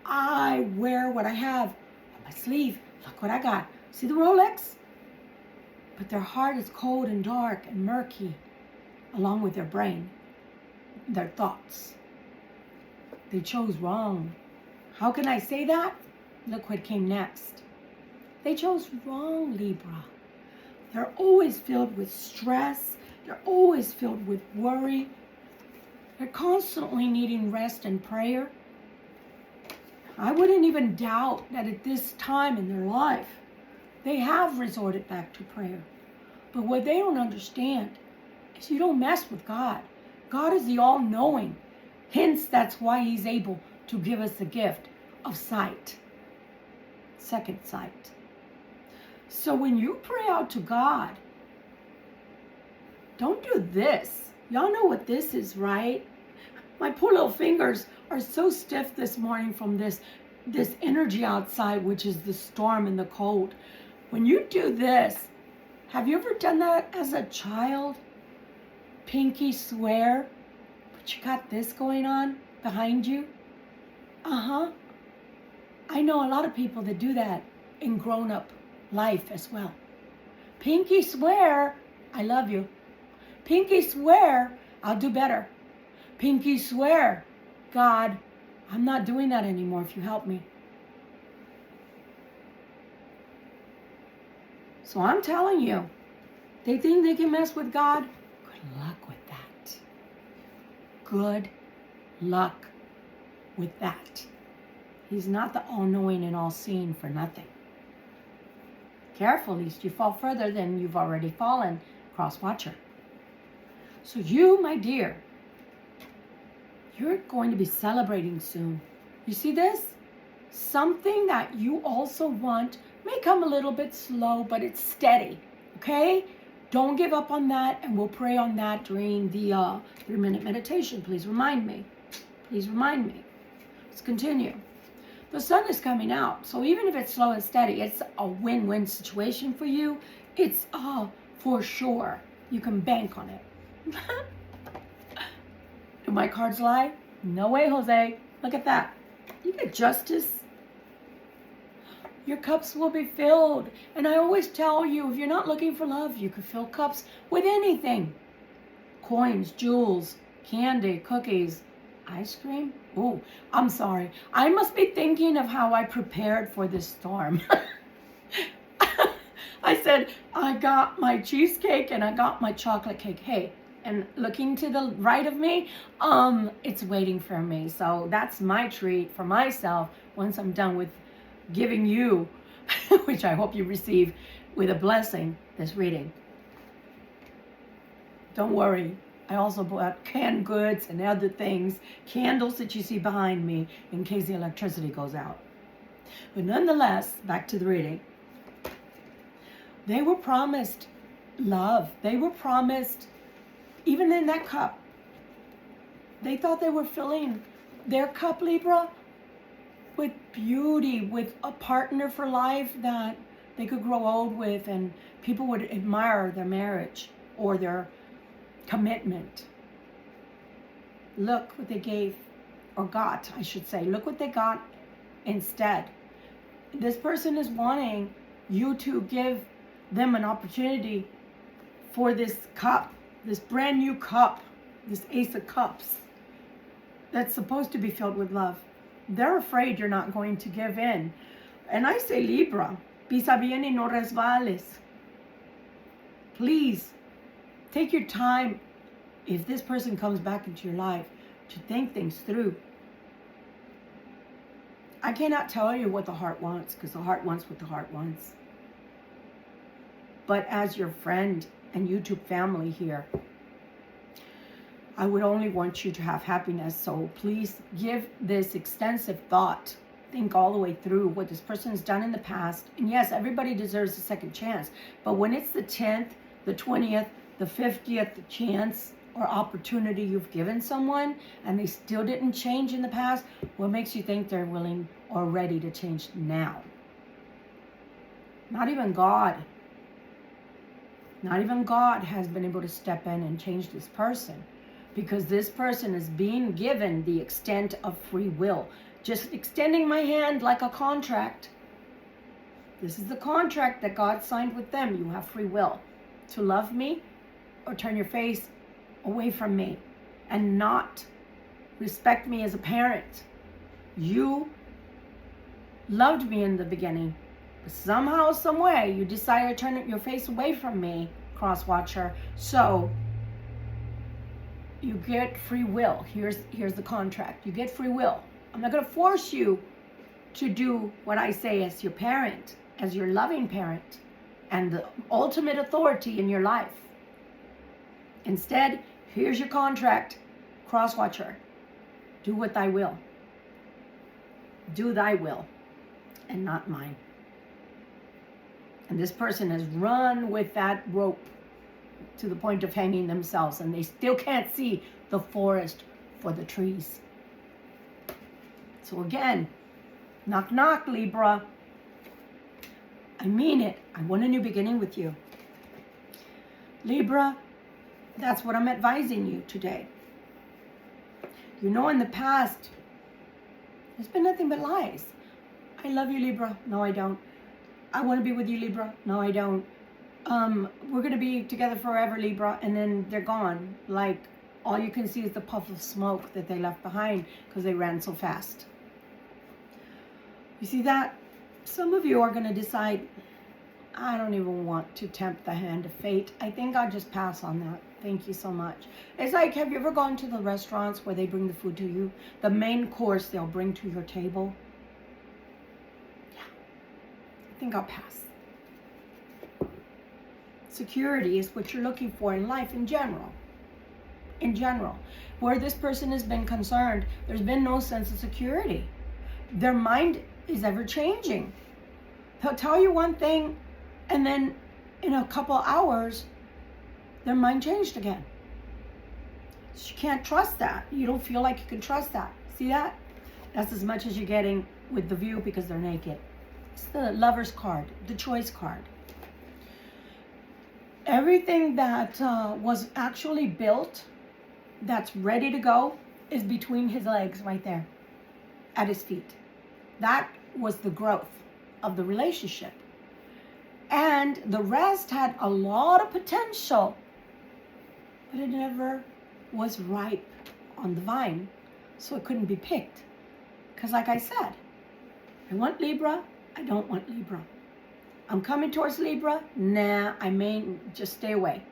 I wear what I have on my sleeve. Look what I got. See the Rolex? But their heart is cold and dark and murky, along with their brain, their thoughts. They chose wrong. How can I say that? Look what came next. They chose wrong, Libra. They're always filled with stress. They're always filled with worry. They're constantly needing rest and prayer. I wouldn't even doubt that at this time in their life, they have resorted back to prayer. But what they don't understand is you don't mess with God. God is the all-knowing. Hence, that's why he's able to give us the gift of sight. Second sight. So when you pray out to God, don't do this. Y'all know what this is, right? My poor little fingers are so stiff this morning from this energy outside, which is the storm and the cold. When you do this, have you ever done that as a child? Pinky swear, but you got this going on behind you? I know a lot of people that do that in grown-up life as well. Pinky swear, I love you. Pinky swear, I'll do better. Pinky swear, God, I'm not doing that anymore if you help me. So I'm telling you, they think they can mess with God? Good luck with that. Good luck with that. He's not the all-knowing and all-seeing for nothing. Careful, lest you fall further than you've already fallen, cross-watcher. So you, my dear, you're going to be celebrating soon. You see this? Something that you also want may come a little bit slow, but it's steady, okay? Don't give up on that, and we'll pray on that during the 3-minute meditation. Please remind me. Please remind me. Let's continue. The sun is coming out, so even if it's slow and steady, it's a win-win situation for you. It's for sure. You can bank on it. Do my cards lie? No way, Jose. Look at that. You get justice. Your cups will be filled. And I always tell you, if you're not looking for love, you can fill cups with anything. Coins, jewels, candy, cookies, ice cream. Oh, I'm sorry. I must be thinking of how I prepared for this storm. I said, I got my cheesecake and I got my chocolate cake. Hey, and looking to the right of me, it's waiting for me. So that's my treat for myself once I'm done with giving you, which I hope you receive with a blessing, this reading. Don't worry. I also bought canned goods and other things, candles that you see behind me in case the electricity goes out. But nonetheless, back to the reading. They were promised love. They were promised, even in that cup, they thought they were filling their cup, Libra, with beauty, with a partner for life that they could grow old with, and people would admire their marriage or their commitment. Look what they gave, or got, I should say. Look what they got instead. This person is wanting you to give them an opportunity for this cup, this brand new cup, this Ace of Cups that's supposed to be filled with love. They're afraid you're not going to give in. And I say, Libra, pisa bien y no resbales. Please, take your time, if this person comes back into your life, to think things through. I cannot tell you what the heart wants, because the heart wants what the heart wants. But as your friend and YouTube family here, I would only want you to have happiness. So please give this extensive thought. Think all the way through what this person has done in the past. And yes, everybody deserves a second chance. But when it's the 10th, the 20th, the 50th chance or opportunity you've given someone and they still didn't change in the past, what makes you think they're willing or ready to change now? Not even God. Not even God has been able to step in and change this person, because this person is being given the extent of free will. Just extending my hand like a contract. This is the contract that God signed with them. You have free will to love me or turn your face away from me and not respect me as a parent. You loved me in the beginning, but somehow, some way, you decided to turn your face away from me, cross-watcher. So you get free will. Here's the contract. You get free will. I'm not going to force you to do what I say as your parent, as your loving parent, and the ultimate authority in your life. Instead, here's your contract, cross-watcher. Do what thy will. Do thy will, and not mine. And this person has run with that rope to the point of hanging themselves, and they still can't see the forest for the trees. So again, knock, knock, Libra. I mean it. I want a new beginning with you. Libra, that's what I'm advising you today. You know, in the past, there's been nothing but lies. I love you, Libra. No, I don't. I want to be with you, Libra. No, I don't. We're going to be together forever, Libra. And then they're gone. Like, all you can see is the puff of smoke that they left behind because they ran so fast. You see that? Some of you are going to decide, I don't even want to tempt the hand of fate. I think I'll just pass on that. Thank you so much. It's like, have you ever gone to the restaurants where they bring the food to you? The main course they'll bring to your table? Yeah. I think I'll pass. Security is what you're looking for in life in general. In general. Where this person has been concerned, there's been no sense of security. Their mind is ever changing. They'll tell you one thing, and then in a couple hours, their mind changed again. So you can't trust that. You don't feel like you can trust that. See that? That's as much as you're getting with the view because they're naked. It's the lover's card, the choice card. Everything that was actually built, that's ready to go, is between his legs right there, at his feet. That was the growth of the relationship. And the rest had a lot of potential, but it never was ripe on the vine, so it couldn't be picked. Because like I said, I want Libra, I don't want Libra. I'm coming towards Libra, nah, I may just stay away.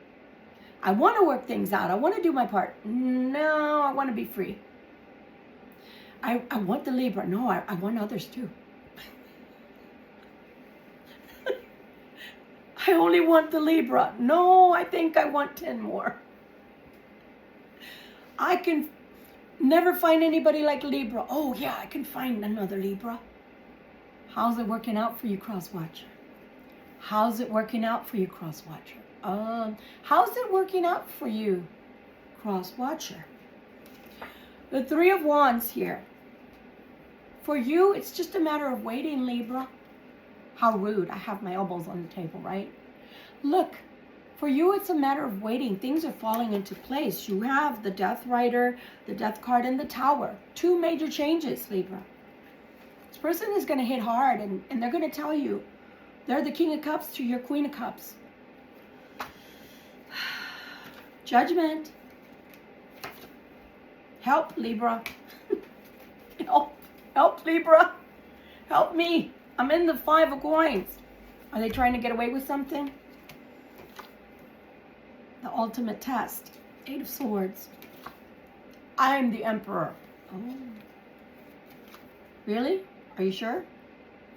I want to work things out, I want to do my part. No, I want to be free. I want the Libra. No, I want others too. I only want the Libra. No, I think I want 10 more. I can never find anybody like Libra. Oh yeah, I can find another Libra. How's it working out for you, Cross-Watcher? How's it working out for you, Cross-Watcher? How's it working out for you, Cross-Watcher? The Three of Wands here. For you, it's just a matter of waiting, Libra. How rude. I have my elbows on the table, right? Look, for you, it's a matter of waiting. Things are falling into place. You have the Death Rider, the Death card, and the Tower. Two major changes, Libra. This person is going to hit hard, and they're going to tell you they're the King of Cups to your Queen of Cups. Judgment. Help, Libra. Help, Libra. Help me. I'm in the Five of Coins. Are they trying to get away with something? The ultimate test. Eight of Swords. I'm the Emperor. Oh. Really? Are you sure?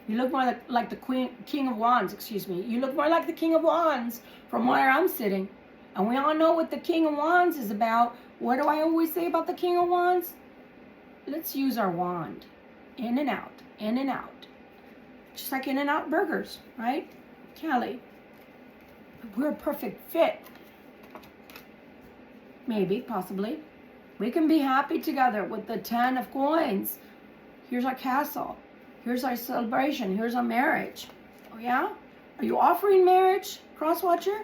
You look more like the King of Wands, excuse me. You look more like the King of Wands from where I'm sitting. And we all know what the King of Wands is about. What do I always say about the King of Wands? Let's use our wand. In and out, in and out. Just like In-N-Out burgers, right? Kelly. We're a perfect fit. Maybe, possibly. We can be happy together with the 10 of coins. Here's our castle. Here's our celebration. Here's our marriage. Oh yeah? Are you offering marriage, Crosswatcher?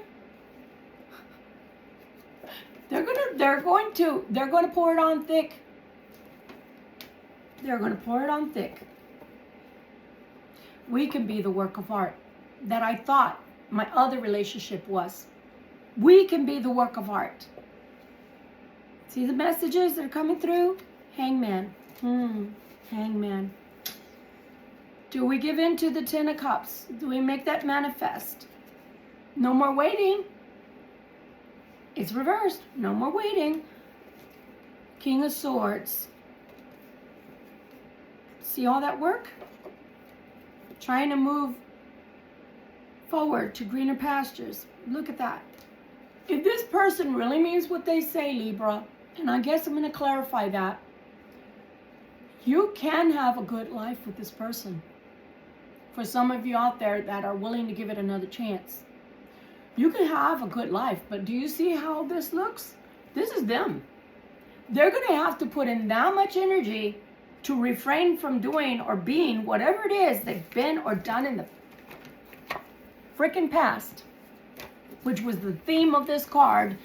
They're going to pour it on thick. They're going to pour it on thick. We can be the work of art that I thought my other relationship was. We can be the work of art. See the messages that are coming through? Hangman. Hangman. Do we give in to the 10 of Cups? Do we make that manifest? No more waiting. It's reversed. No more waiting. King of Swords. See all that work? Trying to move forward to greener pastures. Look at that. If this person really means what they say, Libra, and I guess I'm going to clarify that, you can have a good life with this person. For some of you out there that are willing to give it another chance. You can have a good life, but do you see how this looks? This is them. They're going to have to put in that much energy to refrain from doing or being whatever it is they've been or done in the freaking past, which was the theme of this card,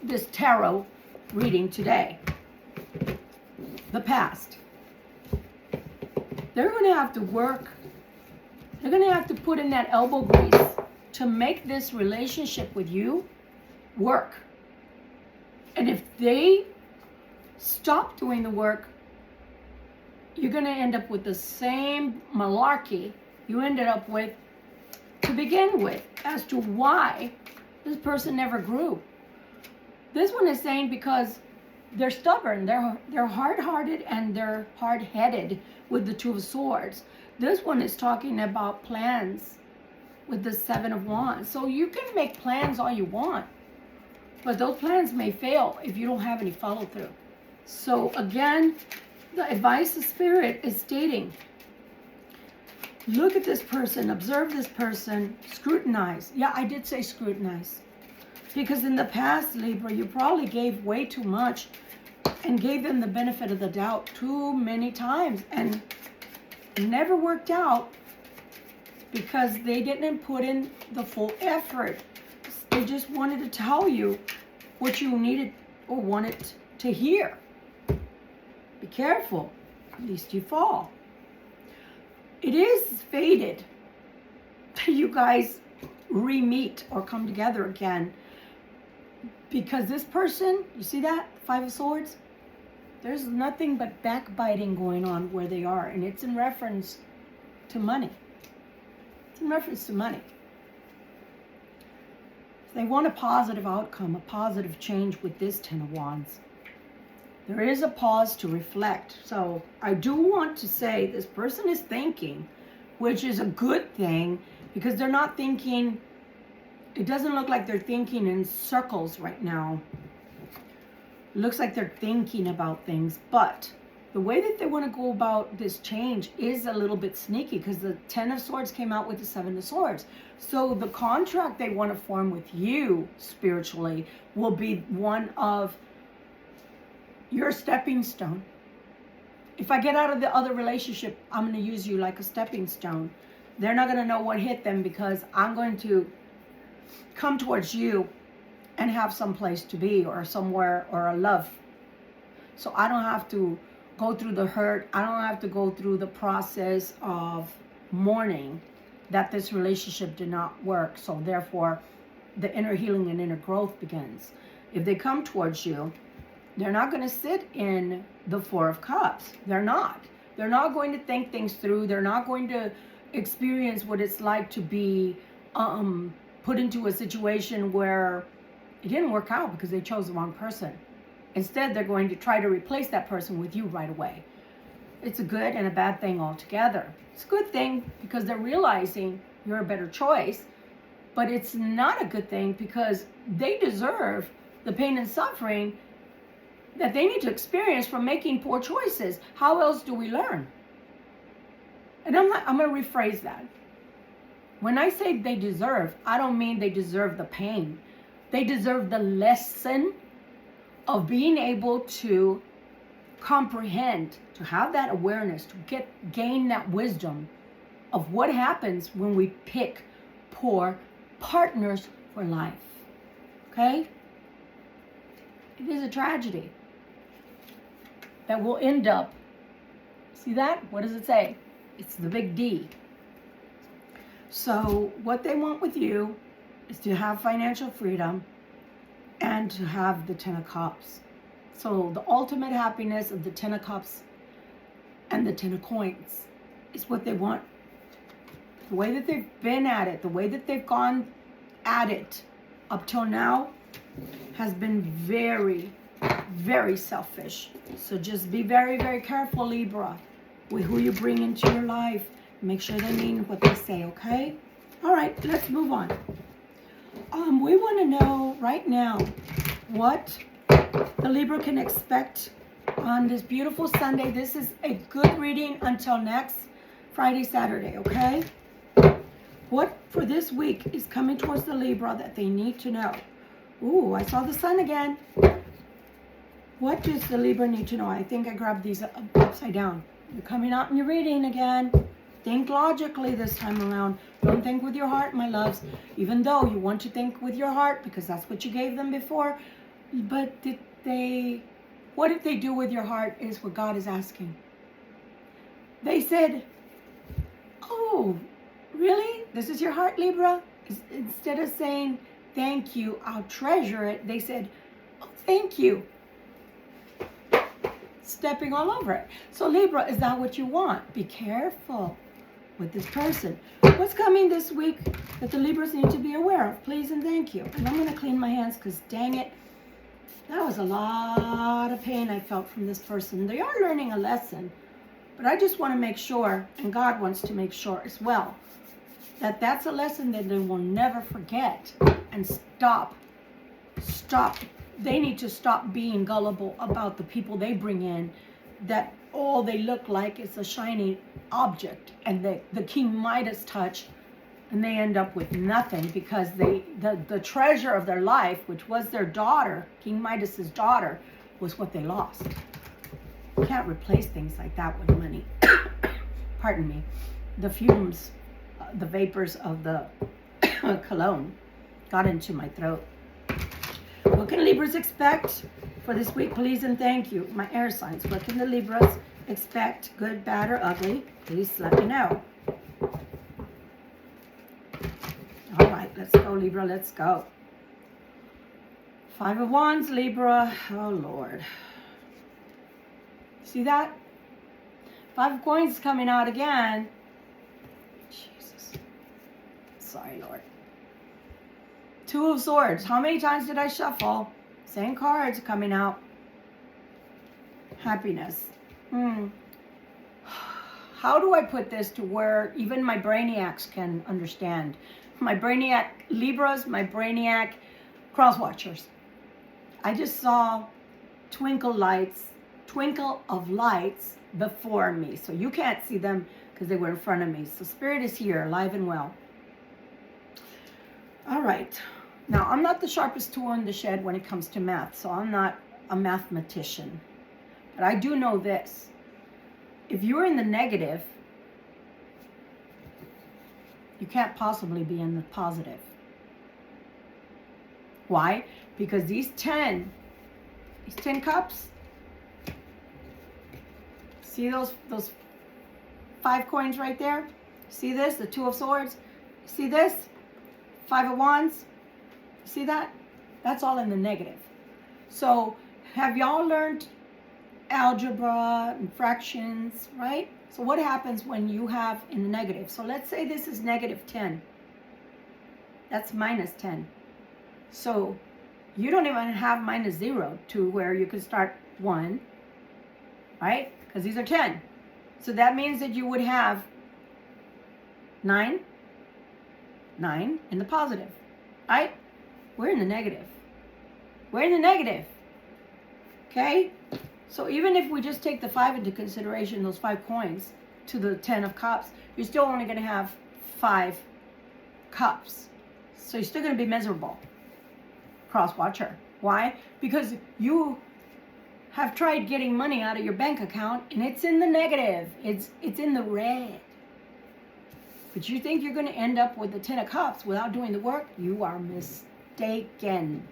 this tarot reading today. The past. They're going to have to work. They're going to have to put in that elbow grease to make this relationship with you work. And if they stop doing the work, you're going to end up with the same malarkey you ended up with to begin with as to why this person never grew. This one is saying because they're stubborn, they're hard-hearted, and they're hard-headed with the 2 of Swords. This one is talking about plans with the 7 of Wands. So you can make plans all you want, but those plans may fail if you don't have any follow-through. So again, the advice of Spirit is stating, look at this person, observe this person, scrutinize. Yeah, I did say scrutinize. Because in the past, Libra, you probably gave way too much and gave them the benefit of the doubt too many times. And it never worked out because they didn't put in the full effort. They just wanted to tell you what you needed or wanted to hear. Be careful, at least you fall. It is fated that you guys re-meet or come together again. Because this person, you see that? 5 of Swords? There's nothing but backbiting going on where they are. And it's in reference to money. It's in reference to money. They want a positive outcome, a positive change with this 10 of Wands. There is a pause to reflect. So I do want to say this person is thinking, which is a good thing, because they're not thinking, it doesn't look like they're thinking in circles right now. It looks like they're thinking about things, but the way that they want to go about this change is a little bit sneaky because the 10 of Swords came out with the 7 of Swords. So the contract they want to form with you spiritually will be one of your stepping stone. If I get out of the other relationship, I'm going to use you like a stepping stone. They're not going to know what hit them because I'm going to come towards you and have some place to be or somewhere or a love. So I don't have to go through the hurt. I don't have to go through the process of mourning that this relationship did not work. So therefore, the inner healing and inner growth begins. If they come towards you, they're not going to sit in the 4 of Cups. They're not. They're not going to think things through. They're not going to experience what it's like to be put into a situation where it didn't work out because they chose the wrong person. Instead, they're going to try to replace that person with you right away. It's a good and a bad thing altogether. It's a good thing because they're realizing you're a better choice, but it's not a good thing because they deserve the pain and suffering that they need to experience from making poor choices. How else do we learn? And I'm going to rephrase that. When I say they deserve, I don't mean they deserve the pain. They deserve the lesson of being able to comprehend, to have that awareness, to gain that wisdom of what happens when we pick poor partners for life. Okay? It is a tragedy that will end up, see that? What does it say? It's the big D. So what they want with you is to have financial freedom and to have the Ten of Cups. So the ultimate happiness of the Ten of Cups and the Ten of Coins is what they want. The way that they've been at it, the way that they've gone at it up till now has been very, very selfish. So just be very, very careful, Libra, with who you bring into your life. Make sure they mean what they say, okay? All right, let's move on. We want to know right now what the Libra can expect on this beautiful Sunday. This is a good reading until next Friday, Saturday, okay? What for this week is coming towards the Libra that they need to know? Ooh, I saw the sun again. What does the Libra need to know? I think I grabbed these upside down. You're coming out and you're reading again. Think logically this time around. Don't think with your heart, my loves. Even though you want to think with your heart because that's what you gave them before. But what did they do with your heart is what God is asking. They said, oh, really? This is your heart, Libra? Instead of saying, thank you, I'll treasure it, they said, oh, thank you. Stepping all over it. So Libra, is that what you want? Be careful with this person. What's coming this week that the Libras need to be aware of? Please and thank you. And I'm going to clean my hands because dang it, that was a lot of pain I felt from this person. They are learning a lesson, but I just want to make sure, and God wants to make sure as well, that that's a lesson that they will never forget and stop. They need to stop being gullible about the people they bring in, that all they look like is a shiny object and the King Midas touch, and they end up with nothing because the treasure of their life, which was their daughter, King Midas's daughter, was what they lost. You can't replace things like that with money. Pardon me. The fumes, the vapors of the cologne got into my throat. What can Libras expect for this week, please and thank you? My air signs, what can the Libras expect, good, bad, or ugly? Please let me know. All right, let's go, Libra, let's go. 5 of Wands, Libra. Oh, Lord. See that? 5 of Coins coming out again. Jesus. Sorry, Lord. 2 of Swords. How many times did I shuffle? Same cards coming out. Happiness. How do I put this to where even my brainiacs can understand? My brainiac Libras, my brainiac cross watchers. I just saw twinkle of lights before me. So you can't see them because they were in front of me. So Spirit is here, alive and well. All right. Now, I'm not the sharpest tool in the shed when it comes to math, so I'm not a mathematician. But I do know this. If you're in the negative, you can't possibly be in the positive. Why? Because these 10 cups, see those 5 coins right there? See this? The 2 of Swords? See this? 5 of Wands? See that? That's all in the negative. So have y'all learned algebra and fractions, right? So what happens when you have in the negative? So let's say this is negative 10. That's minus 10. So you don't even have minus 0 to where you could start 1, right? Because these are 10. So that means that you would have 9 in the positive, right? We're in the negative. We're in the negative. Okay? So even if we just take the 5 into consideration, those 5 coins to the 10 of cups, you're still only going to have 5 cups. So you're still going to be miserable. Cross watcher. Why? Because you have tried getting money out of your bank account and it's in the negative. It's in the red. But you think you're going to end up with the 10 of cups without doing the work? You are mistaken.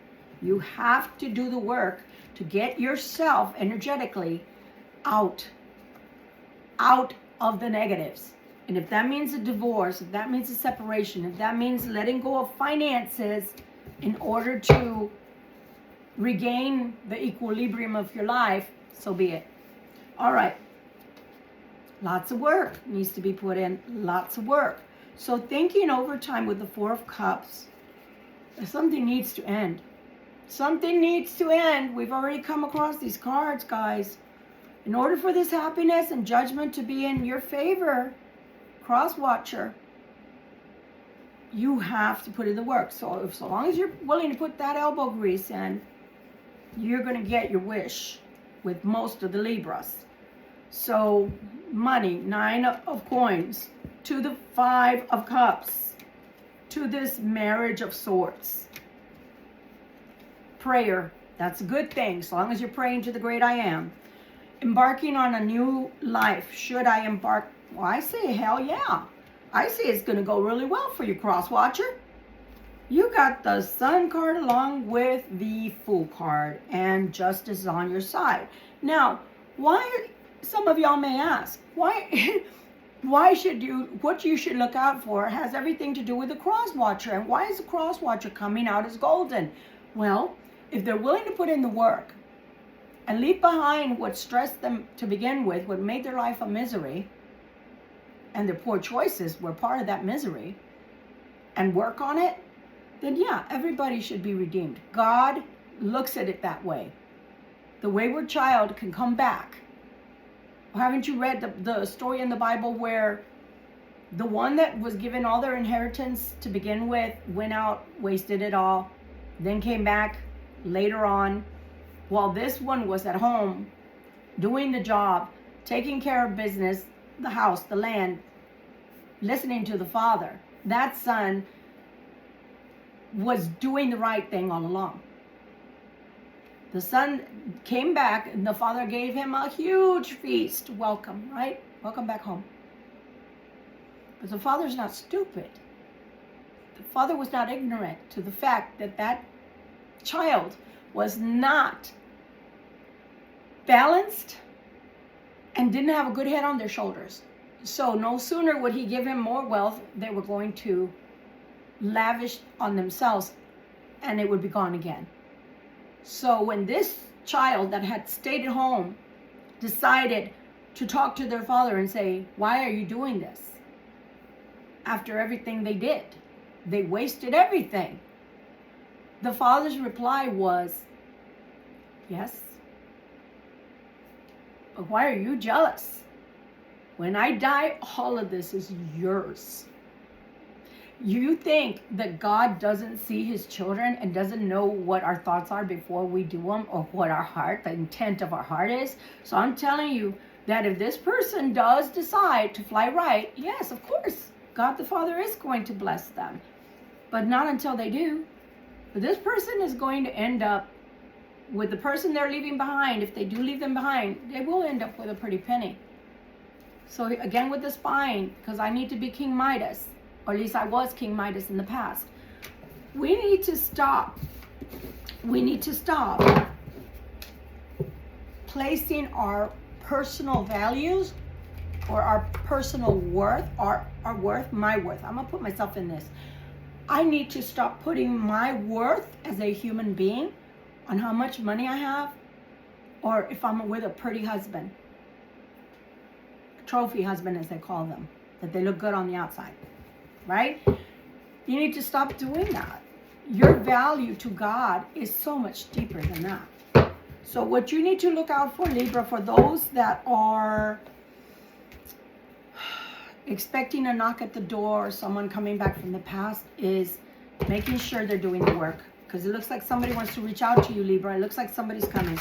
You have to do the work to get yourself energetically out of the negatives. And if that means a divorce, if that means a separation, if that means letting go of finances in order to regain the equilibrium of your life, so be it. All right. Lots of work needs to be put in. Lots of work. So thinking over time with the 4 of Cups, something needs to end. Something needs to end. We've already come across these cards, guys. In order for this happiness and judgment to be in your favor, cross watcher, you have to put in the work. So long as you're willing to put that elbow grease in, you're going to get your wish with most of the Libras. So money, 9 of coins, to the 5 of cups, to this marriage of sorts. Prayer, that's a good thing, so long as you're praying to the great I am. Embarking on a new life. Should I embark? Well, I say hell yeah. I say it's going to go really well for you, cross watcher. You got the Sun card along with the Fool card, and justice is on your side. Now, why, some of y'all may ask, why should you, what you should look out for has everything to do with the cross watcher, and why is the cross watcher coming out as golden? Well, if they're willing to put in the work and leave behind what stressed them to begin with, what made their life a misery, and their poor choices were part of that misery, and work on it, then yeah, everybody should be redeemed. God looks at it that way. The wayward child can come back. Haven't you read the story in the Bible where the one that was given all their inheritance to begin with went out, wasted it all, then came back later on, while this one was at home doing the job, taking care of business, the house, the land, listening to the father? That son was doing the right thing all along. The son came back and the father gave him a huge feast. Welcome, right? Welcome back home. But the father's not stupid. The father was not ignorant to the fact that that child was not balanced and didn't have a good head on their shoulders. So no sooner would he give him more wealth, they were going to lavish on themselves and it would be gone again. So when this child that had stayed at home decided to talk to their father and say, why are you doing this? After everything they did, they wasted everything. The father's reply was, yes, but why are you jealous? When I die, all of this is yours. You think that God doesn't see his children and doesn't know what our thoughts are before we do them, or what our heart, the intent of our heart is? So I'm telling you that if this person does decide to fly right, yes, of course, God the Father is going to bless them, but not until they do. But this person is going to end up with the person they're leaving behind. If they do leave them behind, they will end up with a pretty penny. So again with the spine, because I need to be King Midas, or at least I was King Midas in the past. We need to stop. We need to stop placing our personal values or our personal worth, our worth, my worth. I'm gonna put myself in this. I need to stop putting my worth as a human being on how much money I have, or if I'm with a pretty husband, trophy husband as they call them, that they look good on the outside. Right? You need to stop doing that. Your value to God is so much deeper than that. So what you need to look out for, Libra, for those that are expecting a knock at the door or someone coming back from the past is making sure they're doing the work. Because it looks like somebody wants to reach out to you, Libra. It looks like somebody's coming.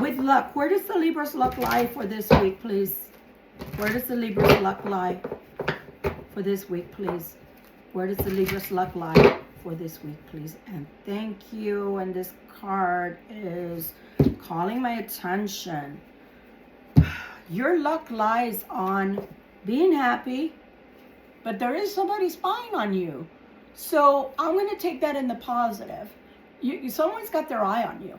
With luck, where does the Libra's luck lie for this week, please? Where does the Libra's luck lie for this week, please? Where does the Libra's luck lie for this week, please? And thank you. And this card is calling my attention. Your luck lies on being happy, but there is somebody spying on you. So I'm going to take that in the positive. Someone's got their eye on you.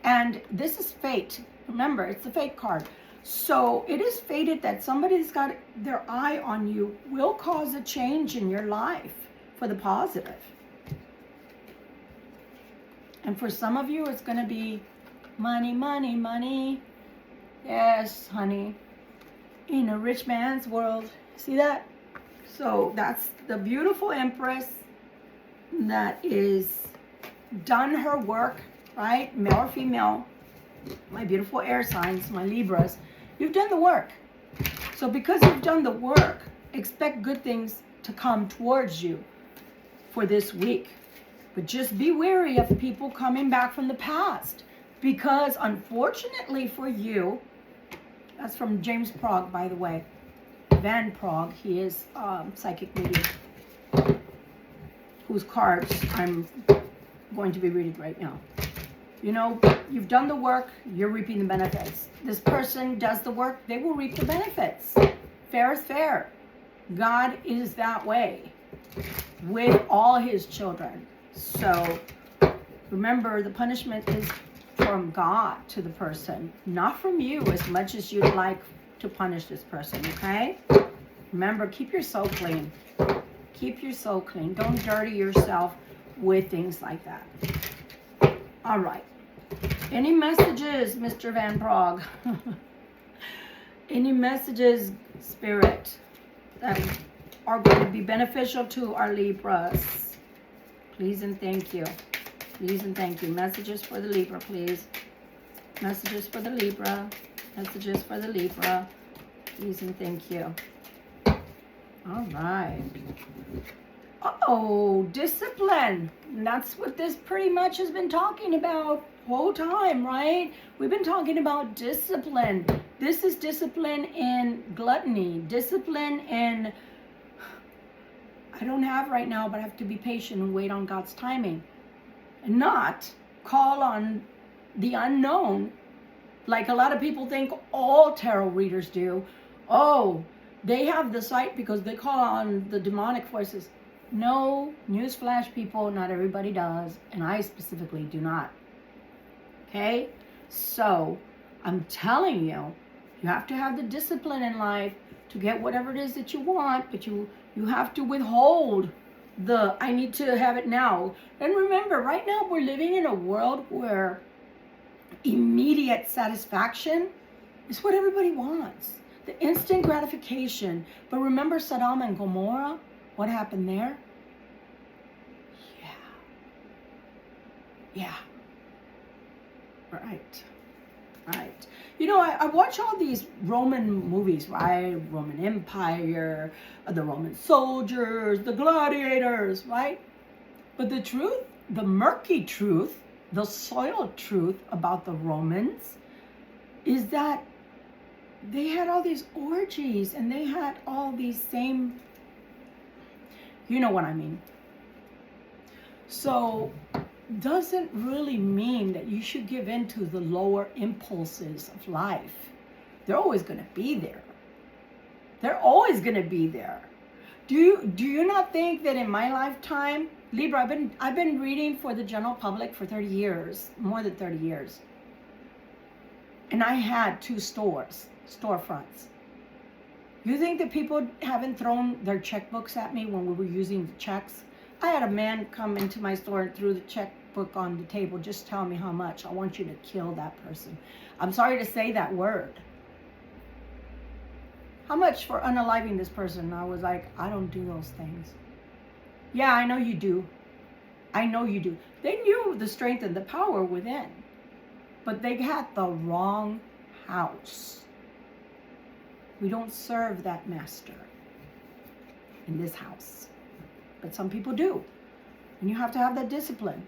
And this is fate. Remember, it's the fate card. So it is fated that somebody that's got their eye on you will cause a change in your life for the positive. And for some of you, it's going to be money, money, money. Yes, honey. In a rich man's world. See that? So that's the beautiful Empress that is done her work, right? Male or female. My beautiful air signs, my Libras. You've done the work. So because you've done the work, expect good things to come towards you for this week. But just be wary of people coming back from the past. Because unfortunately for you, that's from James Prague, by the way. Van Prague, he is psychic medium, whose cards I'm going to be reading right now. You know, you've done the work, you're reaping the benefits. This person does the work, they will reap the benefits. Fair is fair. God is that way with all his children. So remember, the punishment is from God to the person, not from you as much as you'd like to punish this person, okay? Remember, keep your soul clean. Keep your soul clean. Don't dirty yourself with things like that. All right. Any messages, Mr. Van Prague? Any messages, Spirit, that are going to be beneficial to our Libras? Please and thank you. Please and thank you. Messages for the Libra, please. Messages for the Libra. Messages for the Libra. Please and thank you. All right. Uh-oh, discipline. And that's what this pretty much has been talking about the whole time, right? We've been talking about discipline. This is discipline in gluttony. Discipline in, I don't have right now, but I have to be patient and wait on God's timing. And not call on the unknown like a lot of people think all tarot readers do. Oh, they have the sight because they call on the demonic forces. No, newsflash, people, not everybody does. And I specifically do not. Okay? So, I'm telling you, you have to have the discipline in life to get whatever it is that you want, but you have to withhold the, I need to have it now. And remember, right now we're living in a world where immediate satisfaction is what everybody wants. The instant gratification. But remember Sodom and Gomorrah? What happened there? Yeah. Right. You know, I watch all these Roman movies, right? Roman Empire, the Roman soldiers, the gladiators, right? But the truth, the murky truth, the soiled truth about the Romans is that they had all these orgies and they had all these same, you know what I mean. So doesn't really mean that you should give in to the lower impulses of life. They're always going to be there. They're always going to be there. Do you not think that in my lifetime, Libra, I've been reading for the general public for 30 years, more than 30 years. And I had 2 storefronts. You think that people haven't thrown their checkbooks at me when we were using the checks? I had a man come into my store and threw the checkbook on the table. Just tell me how much. I want you to kill that person. I'm sorry to say that word. How much for unaliving this person? I was like, I don't do those things. Yeah, I know you do. I know you do. They knew the strength and the power within. But they had the wrong house. We don't serve that master in this house. But some people do. And you have to have that discipline.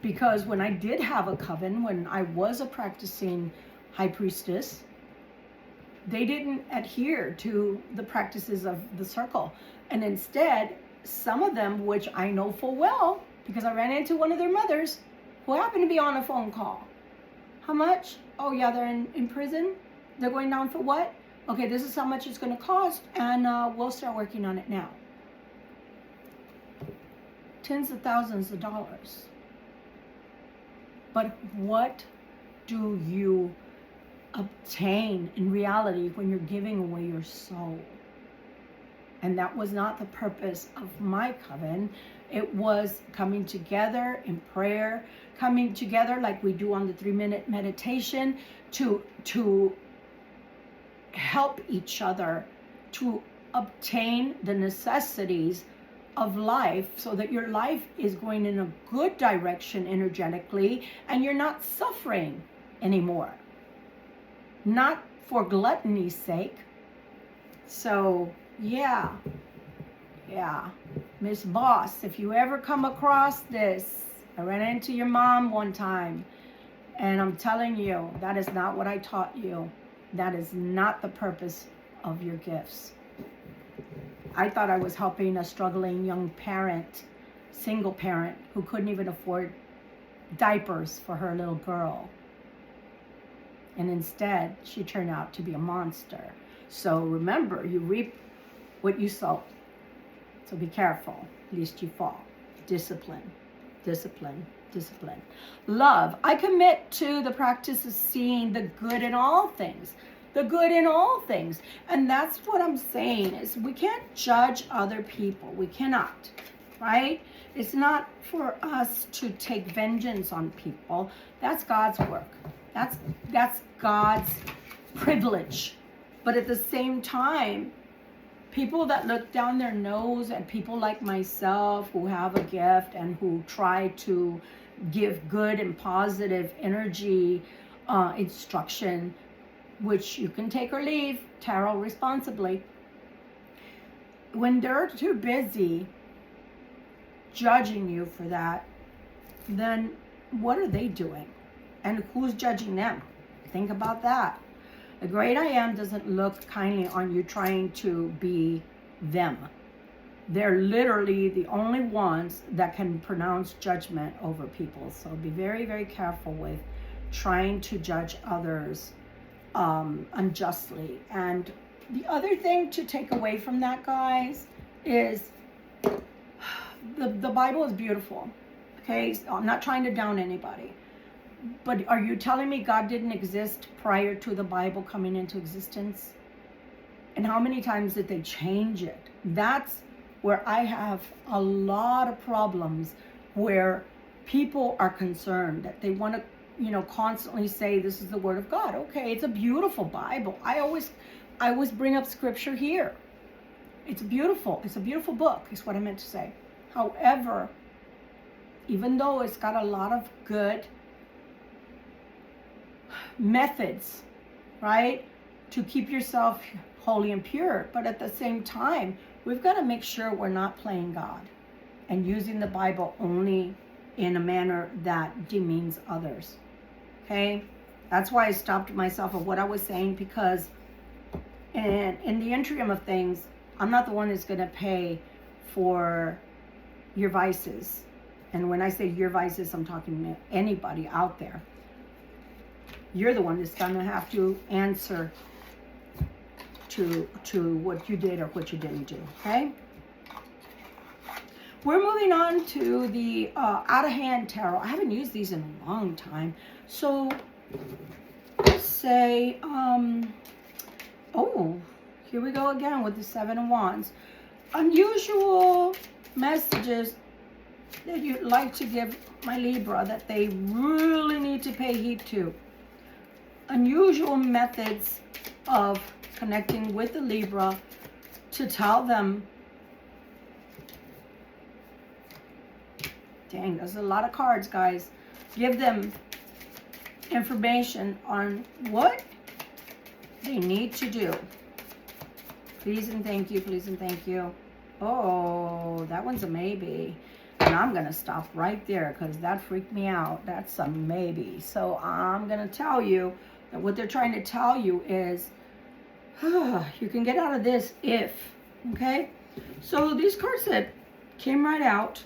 Because when I did have a coven, when I was a practicing high priestess, they didn't adhere to the practices of the circle. And instead, some of them, which I know full well, because I ran into one of their mothers who happened to be on a phone call. How much? Oh yeah, they're in prison. They're going down for what? Okay, this is how much it's going to cost, and we'll start working on it now. Tens of thousands of dollars. But what do you obtain in reality when you're giving away your soul? And that was not the purpose of my coven. It was coming together in prayer, coming together like we do on the 3-minute meditation to help each other to obtain the necessities of life, so that your life is going in a good direction energetically and you're not suffering anymore. Not for gluttony's sake. So yeah, Miss Boss, if you ever come across this, I ran into your mom one time, and I'm telling you, that is not what I taught you. That is not the purpose of your gifts. I thought I was helping a struggling young parent, single parent, who couldn't even afford diapers for her little girl. And instead, she turned out to be a monster. So remember, you reap what you sow. So be careful, lest you fall. Discipline, discipline, discipline. Love. I commit to the practice of seeing the good in all things. The good in all things. And that's what I'm saying, is we can't judge other people. We cannot, right? It's not for us to take vengeance on people. That's God's work. That's God's privilege. But at the same time, people that look down their nose at people like myself who have a gift and who try to give good and positive energy instruction, which you can take or leave, tarot responsibly. When they're too busy judging you for that, then what are they doing? And who's judging them? Think about that. The great I am doesn't look kindly on you trying to be them. They're literally the only ones that can pronounce judgment over people. So be very, very careful with trying to judge others unjustly. And the other thing to take away from that, guys, is the Bible is beautiful. Okay, so I'm not trying to down anybody. But are you telling me God didn't exist prior to the Bible coming into existence? And how many times did they change it? That's where I have a lot of problems, where people are concerned that they want to, constantly say this is the Word of God. Okay, it's a beautiful Bible. I always bring up scripture here. It's a beautiful book, is what I meant to say. However, even though it's got a lot of good methods, right, to keep yourself holy and pure, but at the same time, we've got to make sure we're not playing God and using the Bible only in a manner that demeans others. Okay, that's why I stopped myself of what I was saying, because in the interim of things, I'm not the one that's going to pay for your vices. And when I say your vices, I'm talking to anybody out there. You're the one that's going to have to answer to what you did or what you didn't do, okay? We're moving on to the out of hand tarot. I haven't used these in a long time. So let's say, oh, here we go again with the 7 of Wands. Unusual messages that you'd like to give my Libra that they really need to pay heed to. Unusual methods of connecting with the Libra to tell them, dang, there's a lot of cards, guys. Give them information on what they need to do. Please and thank you, please and thank you. Oh, that one's a maybe. And I'm going to stop right there because that freaked me out. That's a maybe. So I'm going to tell you that what they're trying to tell you is you can get out of this if, okay? So these cards that came right out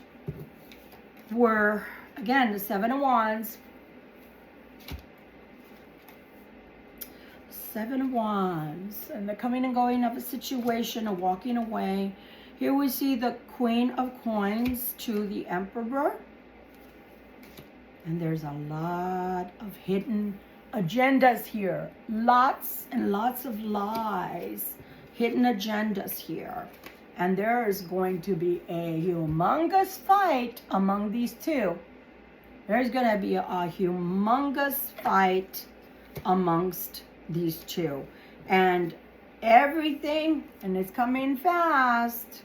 were, again, the Seven of Wands. Seven of Wands. And the coming and going of a situation, a walking away. Here we see the Queen of Coins to the Emperor. And there's a lot of hidden agendas here. Lots and lots of lies. Hidden agendas here. And there is going to be a humongous fight among these two. There's going to be a humongous fight amongst these two. And everything, and it's coming fast.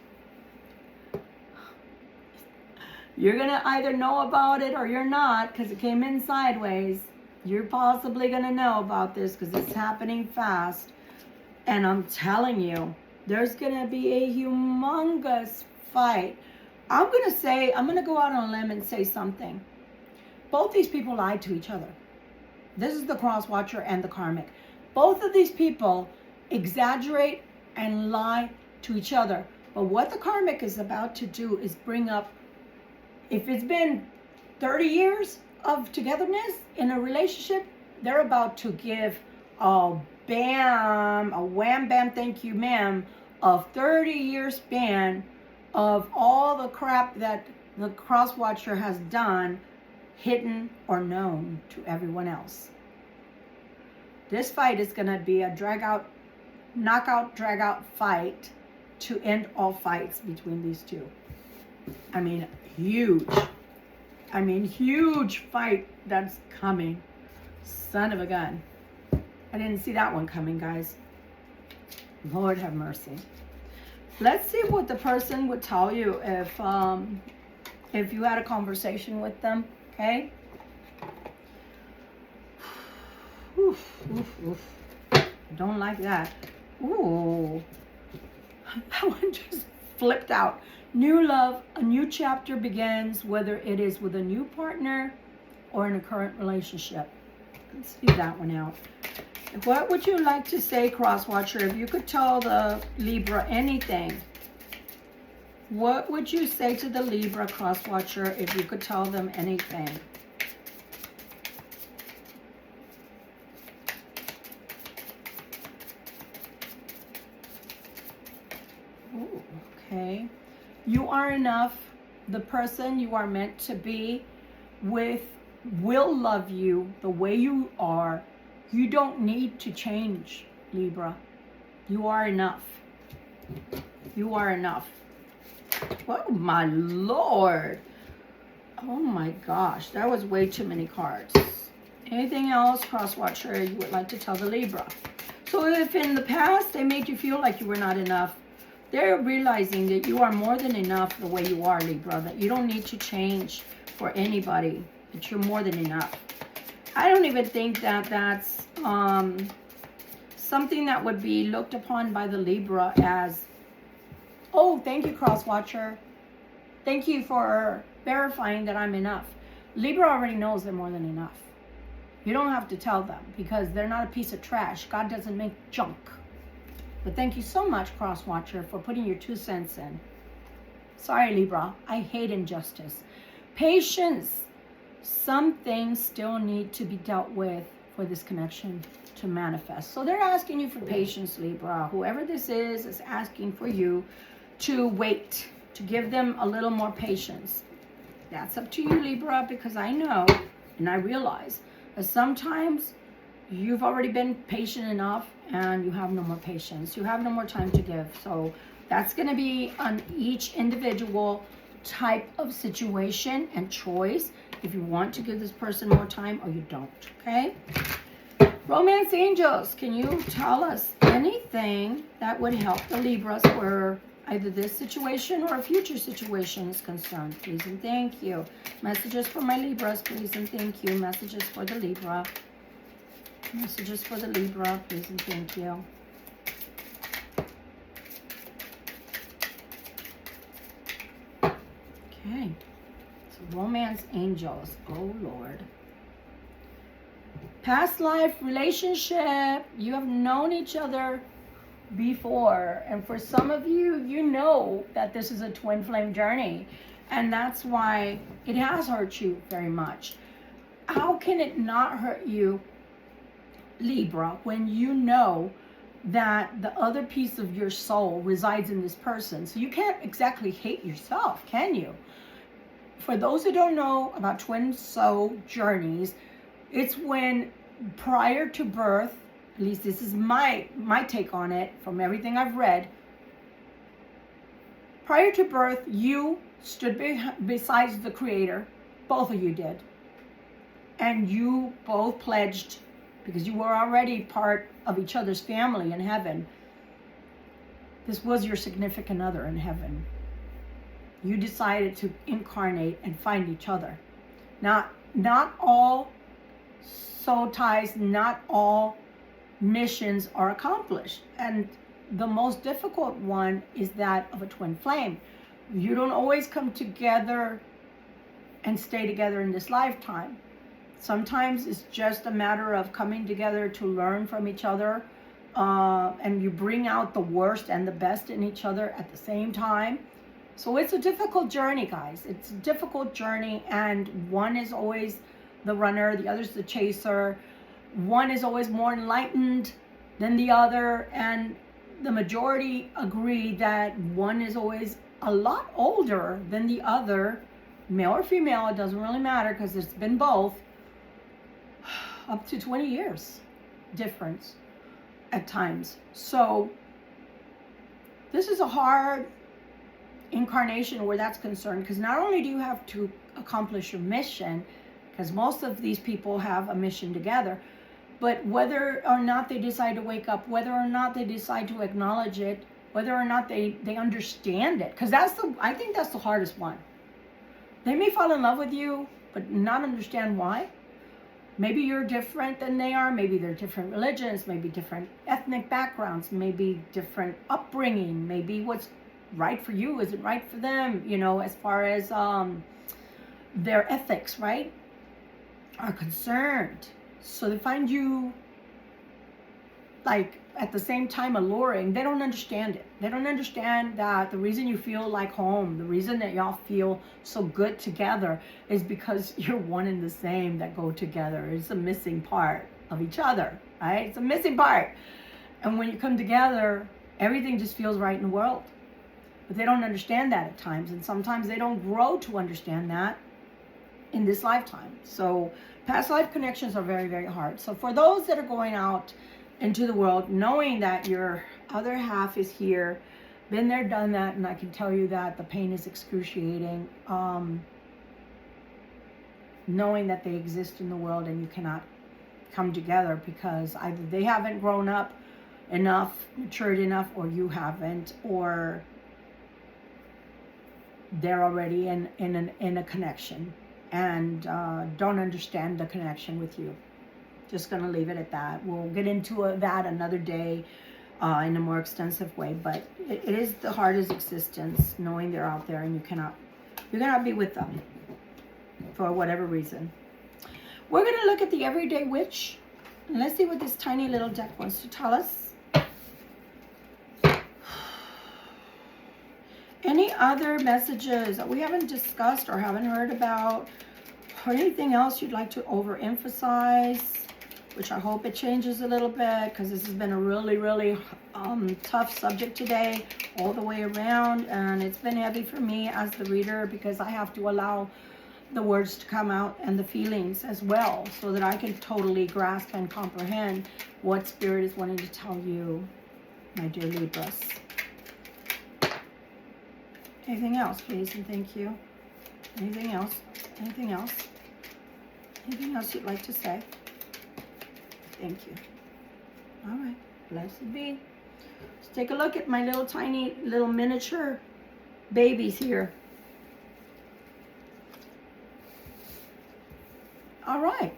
You're going to either know about it or you're not, because it came in sideways. You're possibly going to know about this because it's happening fast. And I'm telling you, there's going to be a humongous fight. I'm going to go out on a limb and say something. Both these people lied to each other. This is the cross watcher and the karmic. Both of these people exaggerate and lie to each other. But what the karmic is about to do is bring up, if it's been 30 years of togetherness in a relationship, they're about to give a bam, a wham bam thank you ma'am, of 30-year span of all the crap that the cross watcher has done, hidden or known to everyone else. This fight is going to be a knockout, drag out fight to end all fights between these two. I mean, huge fight that's coming. Son of a gun. I didn't see that one coming, guys. Lord have mercy. Let's see what the person would tell you if you had a conversation with them, okay? Oof, oof, oof. I don't like that. Ooh. That one just flipped out. New love, a new chapter begins, whether it is with a new partner or in a current relationship. Let's leave that one out. What would you like to say, cross watcher, if you could tell the Libra anything? What would you say to the Libra cross watcher if you could tell them anything? Ooh, okay. You are enough. The person you are meant to be with will love you the way you are. You don't need to change, Libra. You are enough. You are enough. Oh, my Lord. Oh, my gosh. That was way too many cards. Anything else, cross watcher, you would like to tell the Libra? So if in the past they made you feel like you were not enough, they're realizing that you are more than enough the way you are, Libra, that you don't need to change for anybody, that you're more than enough. I don't even think that that's something that would be looked upon by the Libra as, oh, thank you, cross watcher. Thank you for verifying that I'm enough. Libra already knows they're more than enough. You don't have to tell them because they're not a piece of trash. God doesn't make junk. But thank you so much, cross watcher, for putting your 2 cents in. Sorry, Libra. I hate injustice. Patience. Some things still need to be dealt with for this connection to manifest. So they're asking you for patience, Libra. Whoever this is asking for you to wait, to give them a little more patience. That's up to you, Libra, because I know and I realize that sometimes you've already been patient enough and you have no more patience. You have no more time to give. So that's going to be on each individual type of situation and choice. If you want to give this person more time or you don't, okay? Romance angels, can you tell us anything that would help the Libras where either this situation or a future situation is concerned? Please and thank you. Messages for my Libras, please and thank you. Messages for the Libra. Messages for the Libra, please and thank you. Okay. So romance angels. Oh, Lord. Past life relationship. You have known each other before. And for some of you, you know that this is a twin flame journey. And that's why it has hurt you very much. How can it not hurt you, Libra, when you know that the other piece of your soul resides in this person? So you can't exactly hate yourself, can you? For those who don't know about twin soul journeys, it's when prior to birth, at least this is my take on it from everything I've read, prior to birth, you stood besides the Creator, both of you did, and you both pledged, because you were already part of each other's family in heaven. This was your significant other in heaven. You decided to incarnate and find each other. Not all soul ties, not all missions are accomplished. And the most difficult one is that of a twin flame. You don't always come together and stay together in this lifetime. Sometimes it's just a matter of coming together to learn from each other, and you bring out the worst and the best in each other at the same time. So it's a difficult journey, guys. It's a difficult journey, and one is always the runner, the other's the chaser. One is always more enlightened than the other, and the majority agree that one is always a lot older than the other, male or female, it doesn't really matter because it's been both, up to 20 years difference at times. So this is a hard incarnation where that's concerned, because not only do you have to accomplish your mission, because most of these people have a mission together, but whether or not they decide to wake up, whether or not they decide to acknowledge it, whether or not they understand it, because I think that's the hardest one. They may fall in love with you, but not understand why. Maybe you're different than they are. Maybe they're different religions, maybe different ethnic backgrounds, maybe different upbringing. Maybe what's right for you isn't right for them, as far as their ethics, right, are concerned. So they find you, like, at the same time alluring. They don't understand it. They don't understand that the reason you feel like home, the reason that y'all feel so good together is because you're one and the same that go together. It's a missing part of each other, right? It's a missing part. And when you come together, everything just feels right in the world. But they don't understand that at times. And sometimes they don't grow to understand that in this lifetime. So past life connections are very, very hard. So for those that are going out into the world, knowing that your other half is here, been there, done that, and I can tell you that the pain is excruciating. Knowing that they exist in the world and you cannot come together because either they haven't grown up enough, matured enough, or you haven't, or they're already in a connection and don't understand the connection with you. Just going to leave it at that. We'll get into that another day in a more extensive way, but it is the hardest existence, knowing they're out there and you cannot be with them for whatever reason. We're going to look at the Everyday Witch, and let's see what this tiny little deck wants to tell us. Any other messages that we haven't discussed or haven't heard about, or anything else you'd like to overemphasize, which I hope it changes a little bit, because this has been a really, really tough subject today all the way around, and it's been heavy for me as the reader because I have to allow the words to come out and the feelings as well, so that I can totally grasp and comprehend what Spirit is wanting to tell you, my dear Libras. Anything else, please, and thank you. Anything else? Anything else? Anything else you'd like to say? Thank you. All right. Blessed be. Let's take a look at my little tiny little miniature babies here. All right.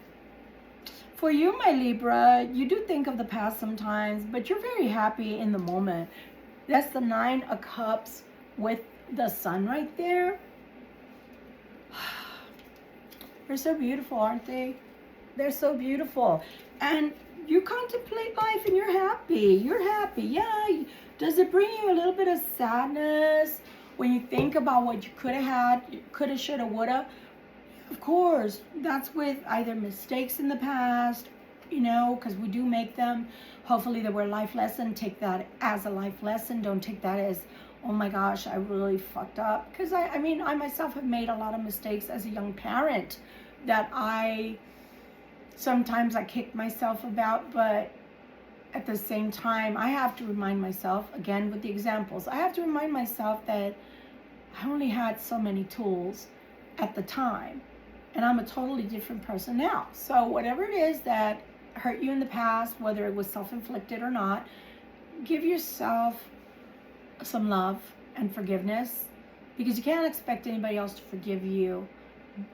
For you, my Libra, you do think of the past sometimes, but you're very happy in the moment. That's the 9 of Cups with the Sun right there. They're so beautiful, aren't they? They're so beautiful. And you contemplate life and you're happy. You're happy. Yeah. Does it bring you a little bit of sadness when you think about what you could have had, coulda, shoulda, woulda? Of course. That's with either mistakes in the past, because we do make them. Hopefully they were a life lesson. Take that as a life lesson. Don't take that as, oh my gosh, I really fucked up. Because I myself have made a lot of mistakes as a young parent that sometimes I kick myself about, but at the same time, I have to remind myself, again with the examples, I have to remind myself that I only had so many tools at the time, and I'm a totally different person now. So whatever it is that hurt you in the past, whether it was self-inflicted or not, give yourself some love and forgiveness, because you can't expect anybody else to forgive you,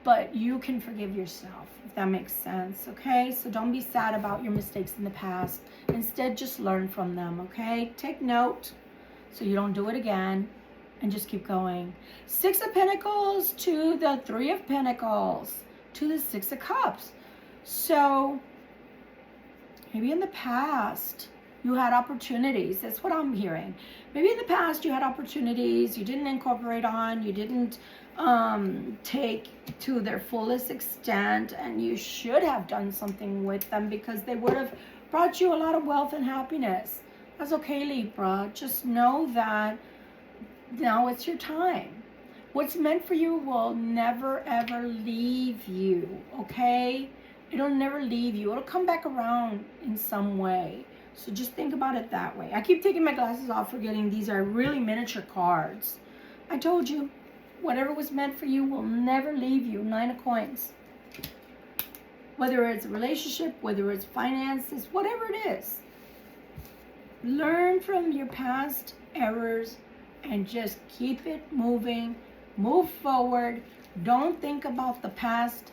but you can forgive yourself, if that makes sense. Okay, so don't be sad about your mistakes in the past. Instead, just learn from them. Okay, take note so you don't do it again, and just keep going. 6 of Pentacles to the 3 of Pentacles to the 6 of Cups. So maybe in the past you had opportunities. That's what I'm hearing. Maybe in the past you had opportunities you didn't incorporate on, you didn't take to their fullest extent, and you should have done something with them because they would have brought you a lot of wealth and happiness. That's okay, Libra. Just know that now it's your time. What's meant for you will never ever leave you, okay? It'll never leave you. It'll come back around in some way. So just think about it that way. I keep taking my glasses off, forgetting these are really miniature cards. I told you, whatever was meant for you will never leave you. 9 of Coins. Whether it's a relationship, whether it's finances, whatever it is. Learn from your past errors and just keep it moving. Move forward. Don't think about the past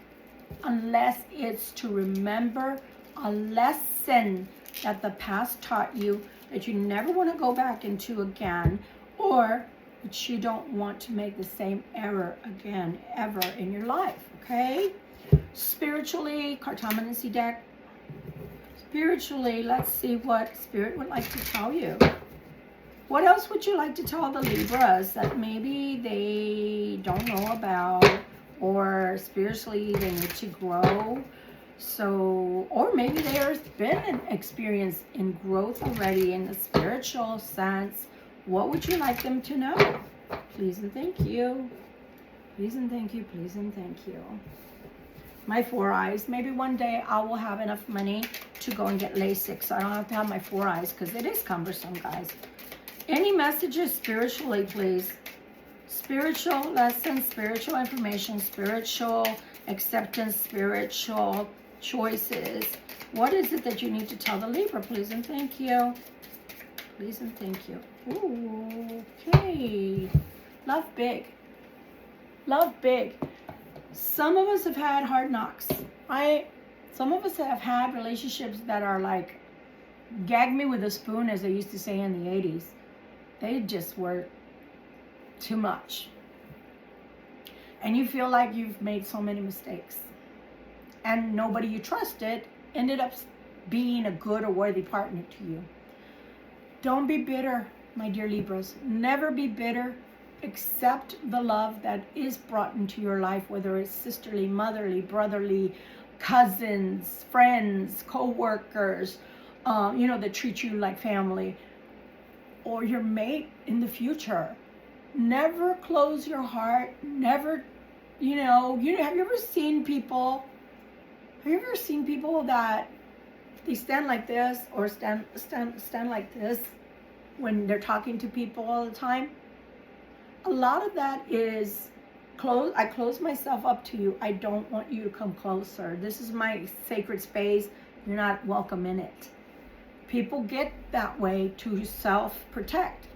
unless it's to remember a lesson that the past taught you that you never want to go back into again, or that you don't want to make the same error again ever in your life. Okay, spiritually, Cartomancy deck. Spiritually, let's see what Spirit would like to tell you. What else would you like to tell the Libras that maybe they don't know about, or spiritually they need to grow? So, or maybe there's been an experience in growth already in the spiritual sense. What would you like them to know? Please and thank you. Please and thank you. Please and thank you. My 4 eyes. Maybe one day I will have enough money to go and get LASIK, so I don't have to have my 4 eyes, because it is cumbersome, guys. Any messages spiritually, please? Spiritual lessons, spiritual information, spiritual acceptance, spiritual choices. What is it that you need to tell the Libra? Please and thank you. Please and thank you. Ooh, okay. Love big. Love big. Some of us have had hard knocks, right? Some of us have had relationships that are like, gag me with a spoon, as they used to say in the 80s. They just were too much. And you feel like you've made so many mistakes. And nobody you trusted ended up being a good or worthy partner to you. Don't be bitter, my dear Libras. Never be bitter. Accept the love that is brought into your life, whether it's sisterly, motherly, brotherly, cousins, friends, co-workers, that treat you like family, or your mate in the future. Never close your heart. Never, have you ever seen people? Have you ever seen people that they stand like this or stand like this when they're talking to people all the time? A lot of that is I close myself up to you. I don't want you to come closer. This is my sacred space. You're not welcome in it. People get that way to self-protect.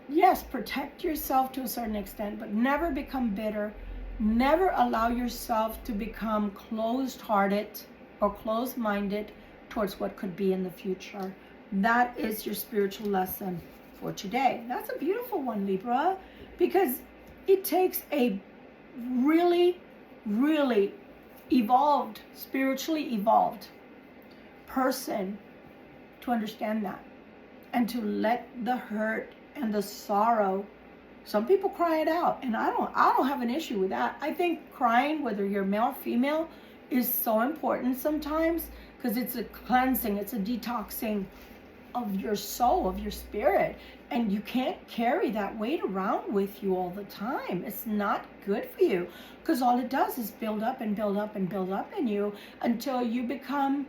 Yes, protect yourself to a certain extent, but never become bitter. Never allow yourself to become closed-hearted or closed-minded towards what could be in the future. That is your spiritual lesson for today. That's a beautiful one, Libra, because it takes a really, really evolved, spiritually evolved person to understand that and to let the hurt and the sorrow. Some people cry it out, and I don't have an issue with that. I think crying, whether you're male or female, is so important sometimes because it's a cleansing, it's a detoxing of your soul, of your spirit, and you can't carry that weight around with you all the time. It's not good for you because all it does is build up and build up and build up in you until you become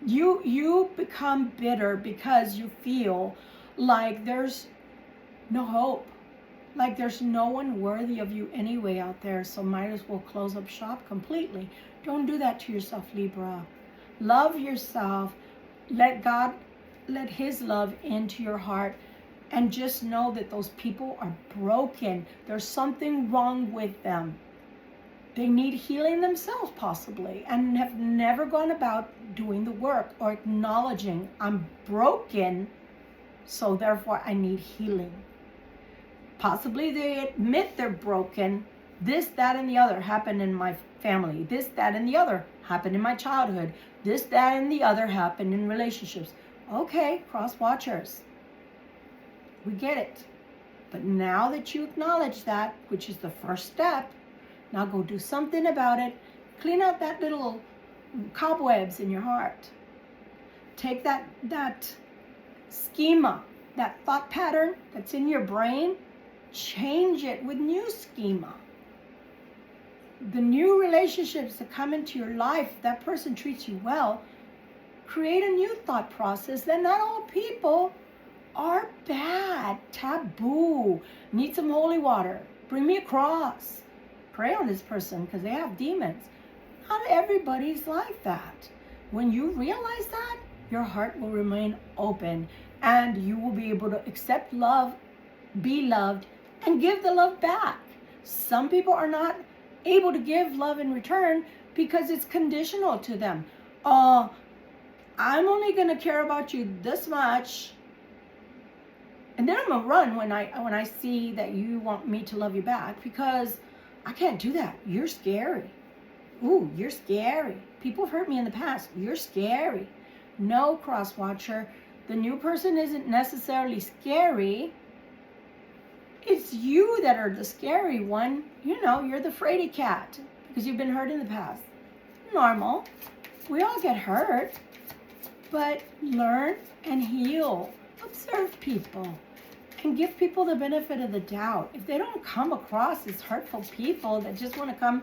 you become bitter because you feel like there's no hope, like there's no one worthy of you anyway out there, so might as well close up shop completely. Don't do that to yourself, Libra. Love yourself. Let God, let his love into your heart, and just know that those people are broken. There's something wrong with them. They need healing themselves possibly, and have never gone about doing the work or acknowledging I'm broken, so therefore I need healing. Possibly they admit they're broken. This, that, and the other happened in my family. This, that, and the other happened in my childhood. This, that, and the other happened in relationships. Okay, cross watchers. We get it. But now that you acknowledge that, which is the first step, now go do something about it. Clean out that little cobwebs in your heart. Take that schema, that thought pattern that's in your brain, change it with new schema. The new relationships that come into your life, if that person treats you well, create a new thought process that not all people are bad, taboo, need some holy water, bring me a cross, pray on this person because they have demons. Not everybody's like that. When you realize that, your heart will remain open and you will be able to accept love, be loved, and give the love back. Some people are not able to give love in return because it's conditional to them. Oh, I'm only going to care about you this much, and then I'm going to run when I see that you want me to love you back, because I can't do that. You're scary. Ooh, you're scary. People have hurt me in the past. You're scary. No, cross watcher. The new person isn't necessarily scary. It's you that are the scary one. You know, you're the fraidy cat because you've been hurt in the past. Normal. We all get hurt. But learn and heal. Observe people and give people the benefit of the doubt. If they don't come across as hurtful people that just want to come,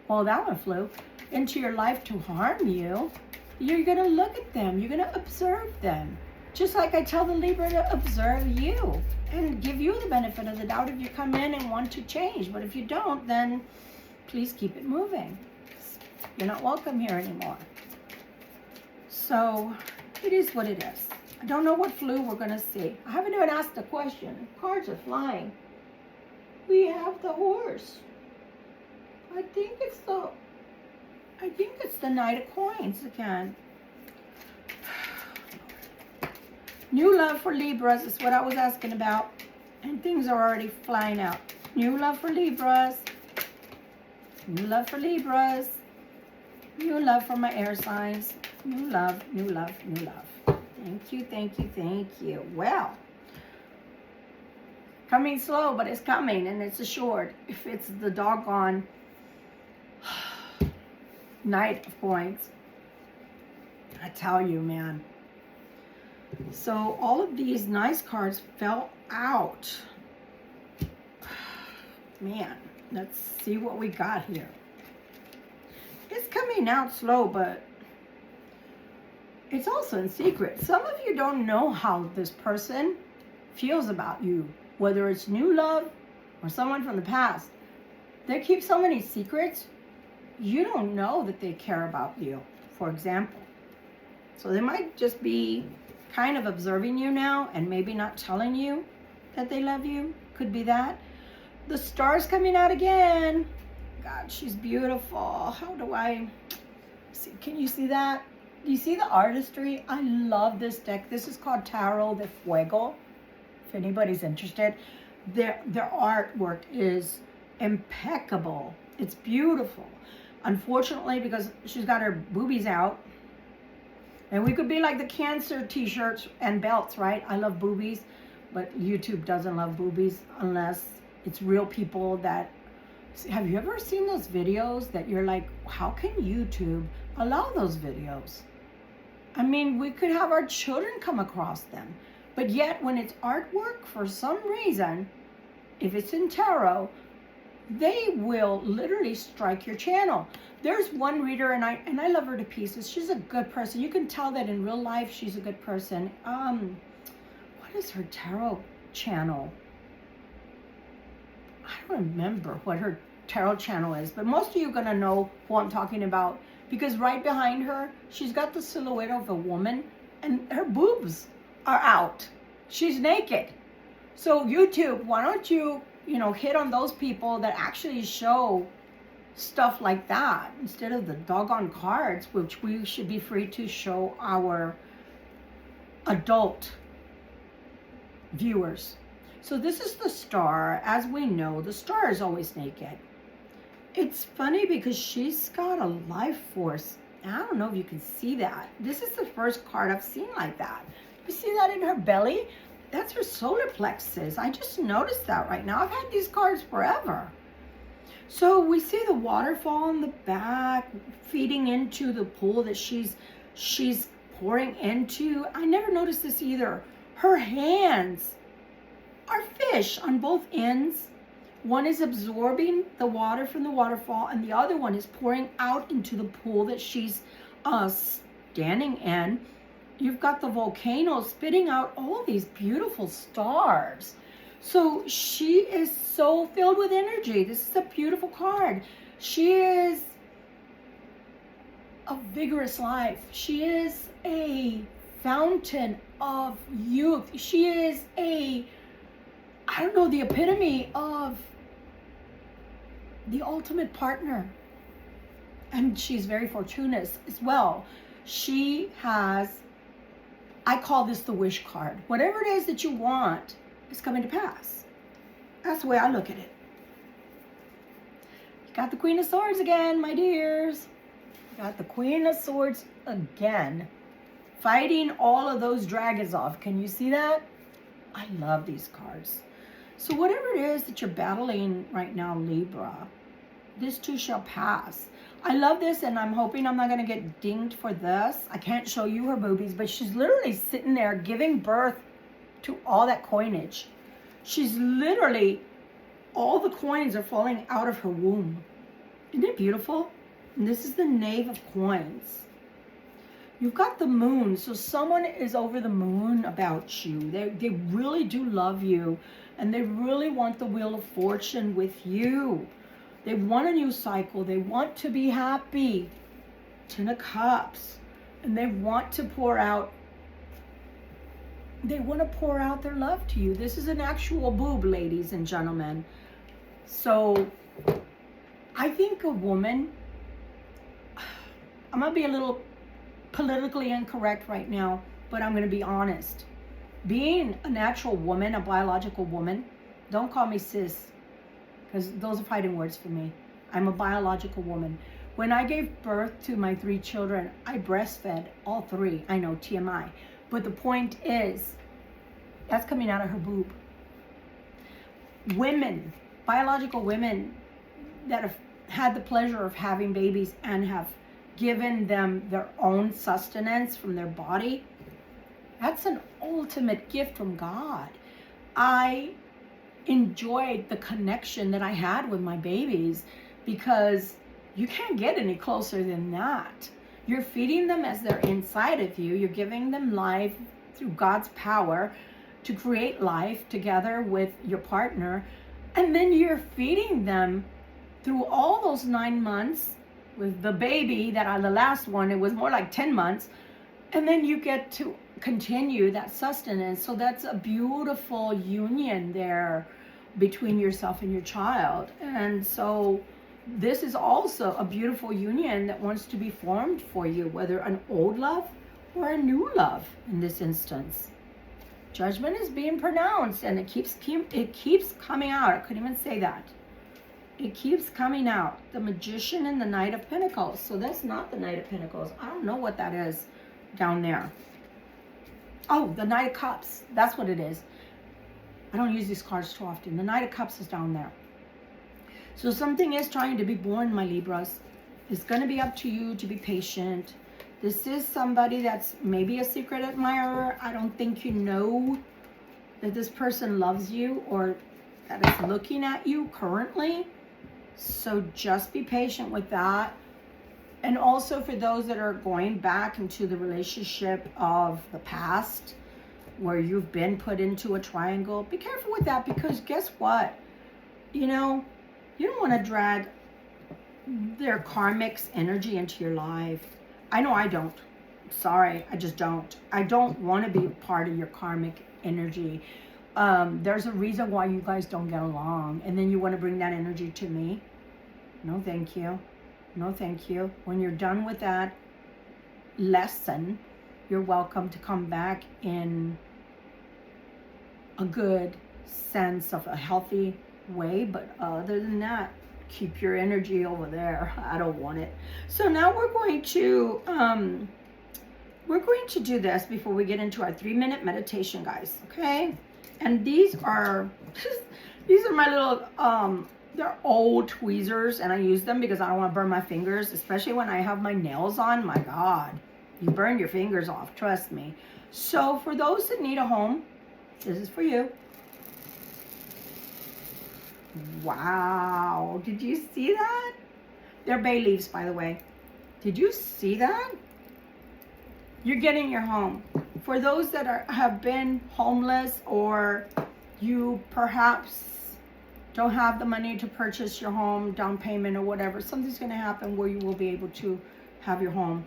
well, that one flew, into your life to harm you, you're going to look at them. You're going to observe them. Just like I tell the Libra to observe you and give you the benefit of the doubt if you come in and want to change. But if you don't, then please keep it moving. You're not welcome here anymore. So it is what it is. I don't know what flu we're going to see. I haven't even asked the question. Cards are flying. We have the horse. I think it's the Knight of Coins again. New love for Libras is what I was asking about. And things are already flying out. New love for Libras. New love for Libras. New love for my air signs. New love, new love, new love. Thank you, thank you, thank you. Well, coming slow, but it's coming, and it's assured. If it's the doggone Knight of Coins, I tell you, man. So all of these nice cards fell out. Man, let's see what we got here. It's coming out slow, but it's also in secret. Some of you don't know how this person feels about you, whether it's new love or someone from the past. They keep so many secrets, you don't know that they care about you, for example. So they might just be kind of observing you now and maybe not telling you that they love you. Could be that. The star's coming out again. God, she's beautiful. How do I see? Can you see that? Do you see the artistry? I love this deck. This is called Tarot de Fuego, if anybody's interested. Their artwork is impeccable. It's beautiful. Unfortunately, because she's got her boobies out, and we could be like the cancer t-shirts and belts, right? I love boobies, but YouTube doesn't love boobies unless it's real people that... Have you ever seen those videos that you're like, how can YouTube allow those videos? I mean, we could have our children come across them. But yet, when it's artwork, for some reason, if it's in tarot, they will literally strike your channel. There's one reader, and I love her to pieces. She's a good person. You can tell that in real life, she's a good person. What is her tarot channel? I don't remember what her tarot channel is, but most of you are going to know who I'm talking about, because right behind her, she's got the silhouette of a woman, and her boobs are out. She's naked. So YouTube, why don't you, hit on those people that actually show stuff like that instead of the doggone cards, which we should be free to show our adult viewers. So this is the star. As we know, the star is always naked. It's funny because she's got a life force. I don't know if you can see that. This is the first card I've seen like that. You see that in her belly? That's her solar plexus. I just noticed that right now. I've had these cards forever. So we see the waterfall in the back feeding into the pool that she's pouring into. I never noticed this either. Her hands are fish on both ends. One is absorbing the water from the waterfall, and the other one is pouring out into the pool that she's standing in. You've got the volcano spitting out all these beautiful stars. So she is so filled with energy. This is a beautiful card. She is a vigorous life. She is a fountain of youth. She is the epitome of the ultimate partner. And she's very fortuitous as well. She has, I call this the wish card. Whatever it is that you want is coming to pass. That's the way I look at it. You got the Queen of Swords again, my dears. You got the Queen of Swords again, fighting all of those dragons off. Can you see that? I love these cards. So whatever it is that you're battling right now, Libra, this too shall pass. I love this, and I'm hoping I'm not going to get dinged for this. I can't show you her boobies, but she's literally sitting there giving birth to all that coinage. She's literally, all the coins are falling out of her womb. Isn't it beautiful? And this is the Knave of Coins. You've got the moon, so someone is over the moon about you. They really do love you, and they really want the Wheel of Fortune with you. They want a new cycle. They want to be happy. Ten of Cups. And they want to pour out, their love to you. This is an actual boob, ladies and gentlemen. So I think a woman, I'm going to be a little politically incorrect right now, but I'm going to be honest. Being a natural woman, a biological woman, don't call me cis, because those are fighting words for me. I'm a biological woman. When I gave birth to my 3 children, I breastfed all 3. I know, TMI. But the point is, that's coming out of her boob. Women, biological women that have had the pleasure of having babies and have given them their own sustenance from their body, that's an ultimate gift from God. I enjoyed the connection that I had with my babies, because you can't get any closer than that. You're feeding them as they're inside of you. You're giving them life through God's power to create life together with your partner. And then you're feeding them through all those 9 months with the baby the last one, it was more like 10 months. And then you get to continue that sustenance. So that's a beautiful union there between yourself and your child. And so this is also a beautiful union that wants to be formed for you, whether an old love or a new love in this instance. Judgment is being pronounced, and it keeps coming out. I couldn't even say that. It keeps coming out. The Magician and the Knight of Pentacles. So that's not the Knight of Pentacles. I don't know what that is down there. Oh, the Knight of Cups. That's what it is. I don't use these cards too often. The Knight of Cups is down there. So something is trying to be born, my Libras. It's going to be up to you to be patient. This is somebody that's maybe a secret admirer. I don't think you know that this person loves you or that is looking at you currently. So just be patient with that. And also for those that are going back into the relationship of the past, where you've been put into a triangle, be careful with that, because guess what? You know, you don't want to drag their karmic's energy into your life. I know I don't. Sorry, I just don't. I don't want to be part of your karmic energy. There's a reason why you guys don't get along, and then you want to bring that energy to me. No, thank you. No, thank you. When you're done with that lesson, you're welcome to come back in a good sense of a healthy way. But other than that, keep your energy over there. I don't want it. So now we're going to do this before we get into our 3-minute meditation, guys. Okay? And these are my little they're old tweezers, and I use them because I don't want to burn my fingers, especially when I have my nails on. My God, you burn your fingers off, trust me. So for those that need a home, this is for you. Wow, did you see that? They're bay leaves, by the way. Did you see that? You're getting your home. For those that have been homeless, or you perhaps don't have the money to purchase your home, down payment or whatever, something's going to happen where you will be able to have your home.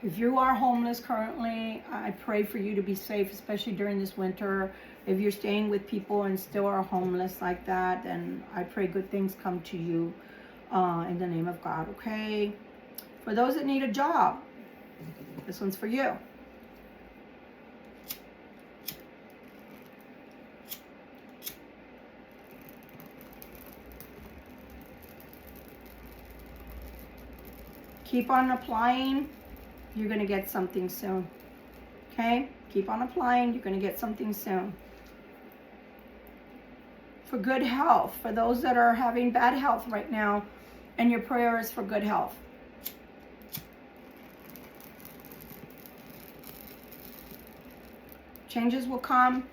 If you are homeless currently, I pray for you to be safe, especially during this winter. If you're staying with people and still are homeless like that, then I pray good things come to you in the name of God, okay? For those that need a job, this one's for you. Keep on applying. You're going to get something soon. Okay? Keep on applying. You're going to get something soon. For good health. For those that are having bad health right now, and your prayer is for good health. Changes will come.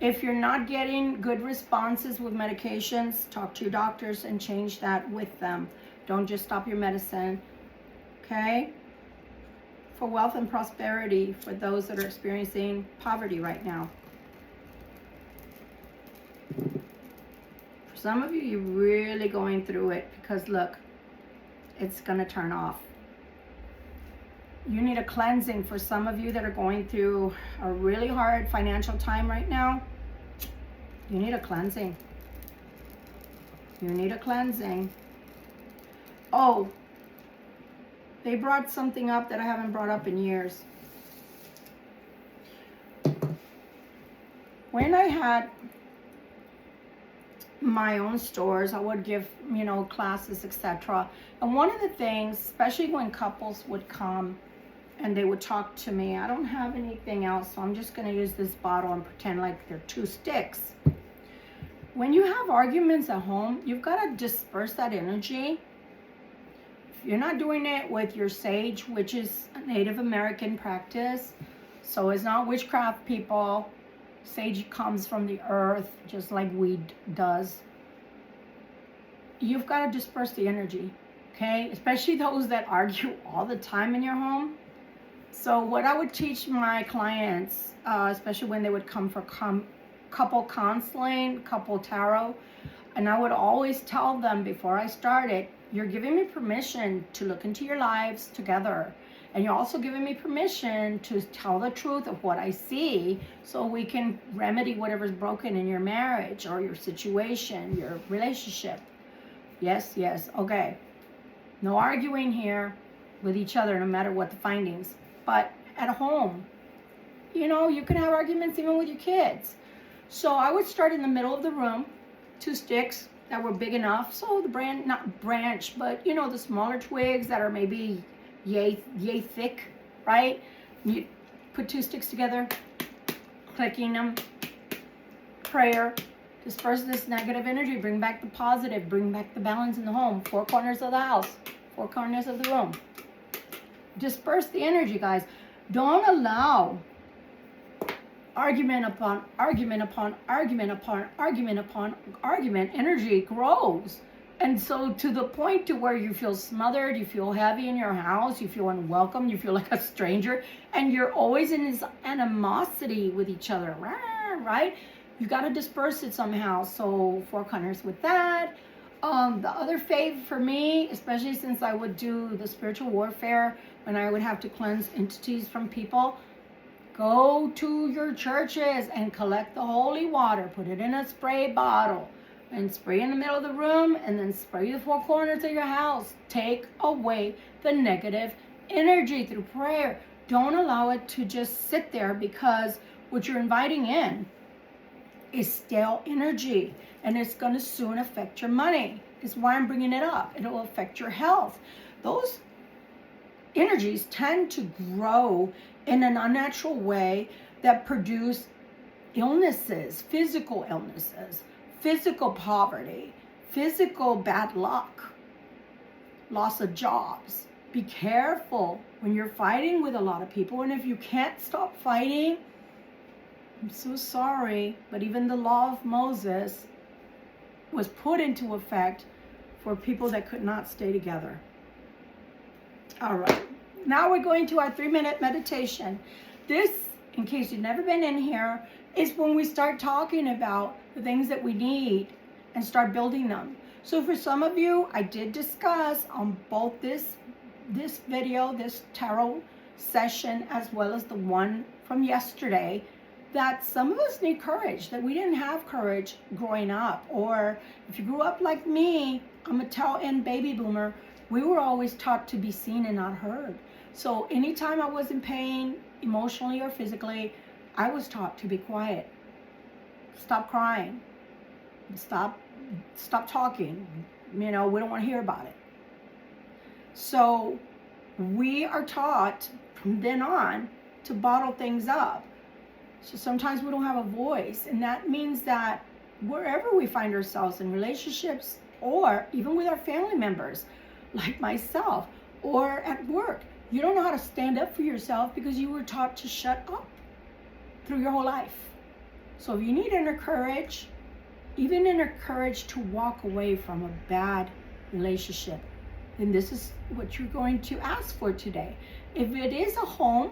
If you're not getting good responses with medications, talk to your doctors and change that with them. Don't just stop your medicine. Okay? For wealth and prosperity, for those that are experiencing poverty right now. For some of you, you're really going through it because look, it's going to turn off. You need a cleansing. For some of you that are going through a really hard financial time right now, you need a cleansing. You need a cleansing. Oh, they brought something up that I haven't brought up in years. When I had my own stores, I would give, classes, etc. And one of the things, especially when couples would come and they would talk to me, I don't have anything else, so I'm just going to use this bottle and pretend like they're 2 sticks. When you have arguments at home, you've got to disperse that energy. You're not doing it with your sage, which is a Native American practice. So it's not witchcraft, people. Sage comes from the earth, just like weed does. You've got to disperse the energy, okay? Especially those that argue all the time in your home. So what I would teach my clients, especially when they would come for couple counseling, couple tarot, and I would always tell them before I started, you're giving me permission to look into your lives together. And you're also giving me permission to tell the truth of what I see so we can remedy whatever's broken in your marriage or your situation, your relationship. Yes, yes, okay. No arguing here with each other, no matter what the findings. But at home, You know, you can have arguments even with your kids. So I would start in the middle of the room, 2 sticks that were big enough. So the not branch, but you know, the smaller twigs that are maybe yay thick, right? You put 2 sticks together, clicking them, prayer, disperse this negative energy, bring back the positive, bring back the balance in the home, 4 corners of the house, 4 corners of the room. Disperse the energy, guys. Don't allow argument upon argument upon argument upon argument upon argument. Energy grows. And so to the point to where you feel smothered, you feel heavy in your house, you feel unwelcome, you feel like a stranger, and you're always in this animosity with each other, right? You got to disperse it somehow. So 4 corners with that. The other fave for me, especially since I would do the spiritual warfare when I would have to cleanse entities from people, go to your churches and collect the holy water, put it in a spray bottle, and spray in the middle of the room, and then spray the 4 corners of your house. Take away the negative energy through prayer. Don't allow it to just sit there, because what you're inviting in is stale energy, and it's going to soon affect your money. Is why I'm bringing it up. It'll affect your health. Those energies tend to grow in an unnatural way that produce illnesses, physical poverty, physical bad luck, loss of jobs. Be careful when you're fighting with a lot of people, and if you can't stop fighting, I'm so sorry, but even the law of Moses was put into effect for people that could not stay together. All right, now we're going to our 3-minute meditation. This, in case you've never been in here, is when we start talking about the things that we need and start building them. So for some of you, I did discuss on both this video, this tarot session, as well as the one from yesterday, that some of us need courage, that we didn't have courage growing up. Or if you grew up like me, I'm a tail-end baby boomer, we were always taught to be seen and not heard. So anytime I was in pain, emotionally or physically, I was taught to be quiet. Stop crying. Stop talking. You know, we don't want to hear about it. So we are taught from then on to bottle things up. So sometimes we don't have a voice, and that means that wherever we find ourselves in relationships, or even with our family members, like myself, or at work, you don't know how to stand up for yourself because you were taught to shut up through your whole life. So if you need inner courage, even inner courage to walk away from a bad relationship, then this is what you're going to ask for today. If it is a home,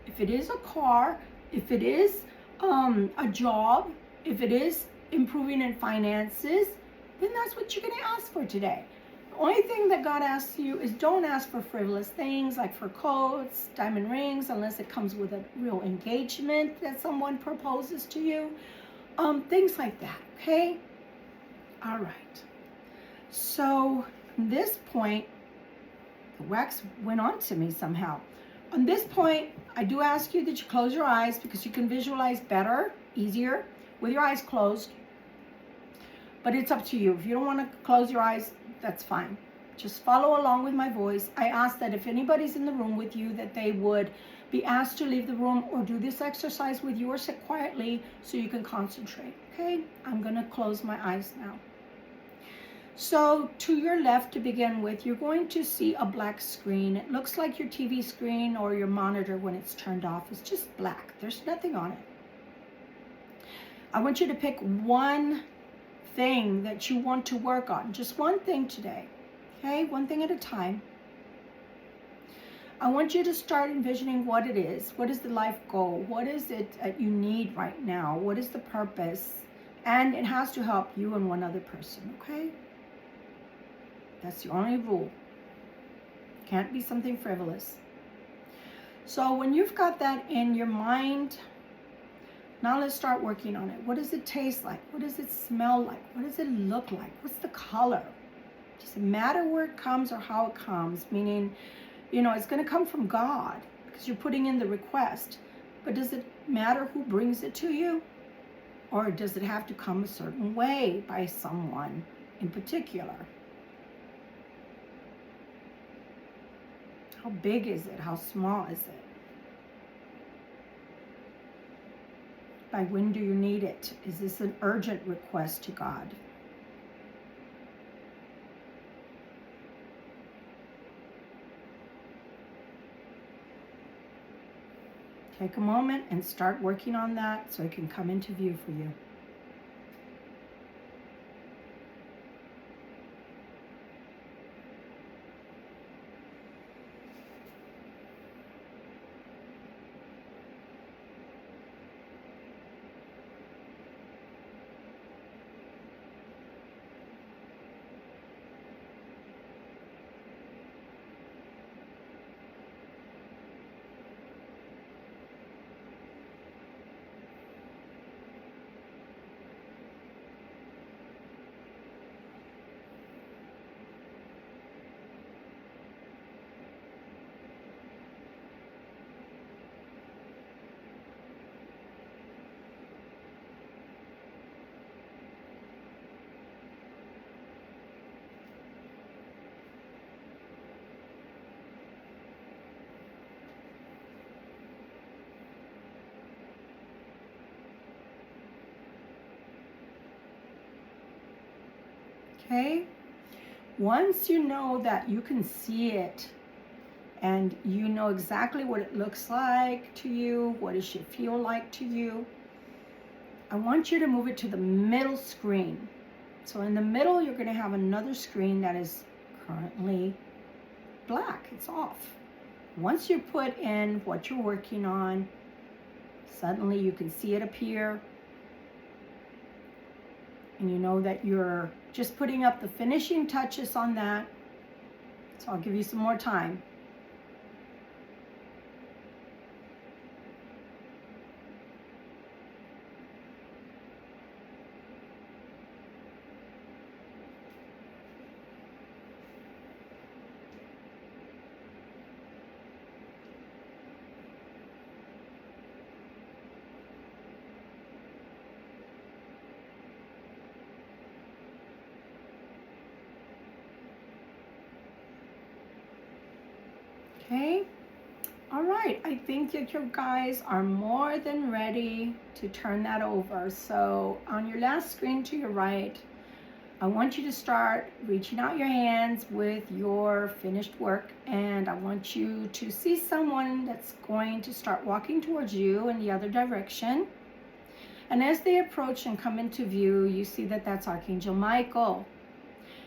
if it is a car, if it is a job, if it is improving in finances, then that's what you're going to ask for today. The only thing that God asks you is don't ask for frivolous things like for coats, diamond rings, unless it comes with a real engagement that someone proposes to you. Things like that, okay? All right. So at this point, the wax went on to me somehow. On this point, I do ask you that you close your eyes, because you can visualize better, easier, with your eyes closed. But it's up to you. If you don't want to close your eyes, that's fine. Just follow along with my voice. I ask that if anybody's in the room with you, that they would be asked to leave the room or do this exercise with you, or sit quietly so you can concentrate. Okay? I'm going to close my eyes now. So to your left, to begin with, you're going to see a black screen. It looks like your TV screen or your monitor when it's turned off. It's just black. There's nothing on it. I want you to pick one thing that you want to work on. Just one thing today. Okay? One thing at a time. I want you to start envisioning what it is. What is the life goal? What is it that you need right now? What is the purpose? And it has to help you and one other person. Okay? That's the only rule. Can't be something frivolous. So when you've got that in your mind, now let's start working on it. What does it taste like? What does it smell like? What does it look like? What's the color? Does it matter where it comes or how it comes? Meaning, you know, it's going to come from God because you're putting in the request. But does it matter who brings it to you? Or does it have to come a certain way by someone in particular? How big is it? How small is it? By when do you need it? Is this an urgent request to God? Take a moment and start working on that so it can come into view for you. Okay? Once you know that you can see it and you know exactly what it looks like to you, what it should feel like to you, I want you to move it to the middle screen. So in the middle, you're going to have another screen that is currently black. It's off. Once you put in what you're working on, suddenly you can see it appear. And you know that you're just putting up the finishing touches on that. So I'll give you some more time. Okay, all right, I think that you guys are more than ready to turn that over. So on your last screen to your right, I want you to start reaching out your hands with your finished work, and I want you to see someone that's going to start walking towards you in the other direction. And as they approach and come into view, you see that that's Archangel Michael.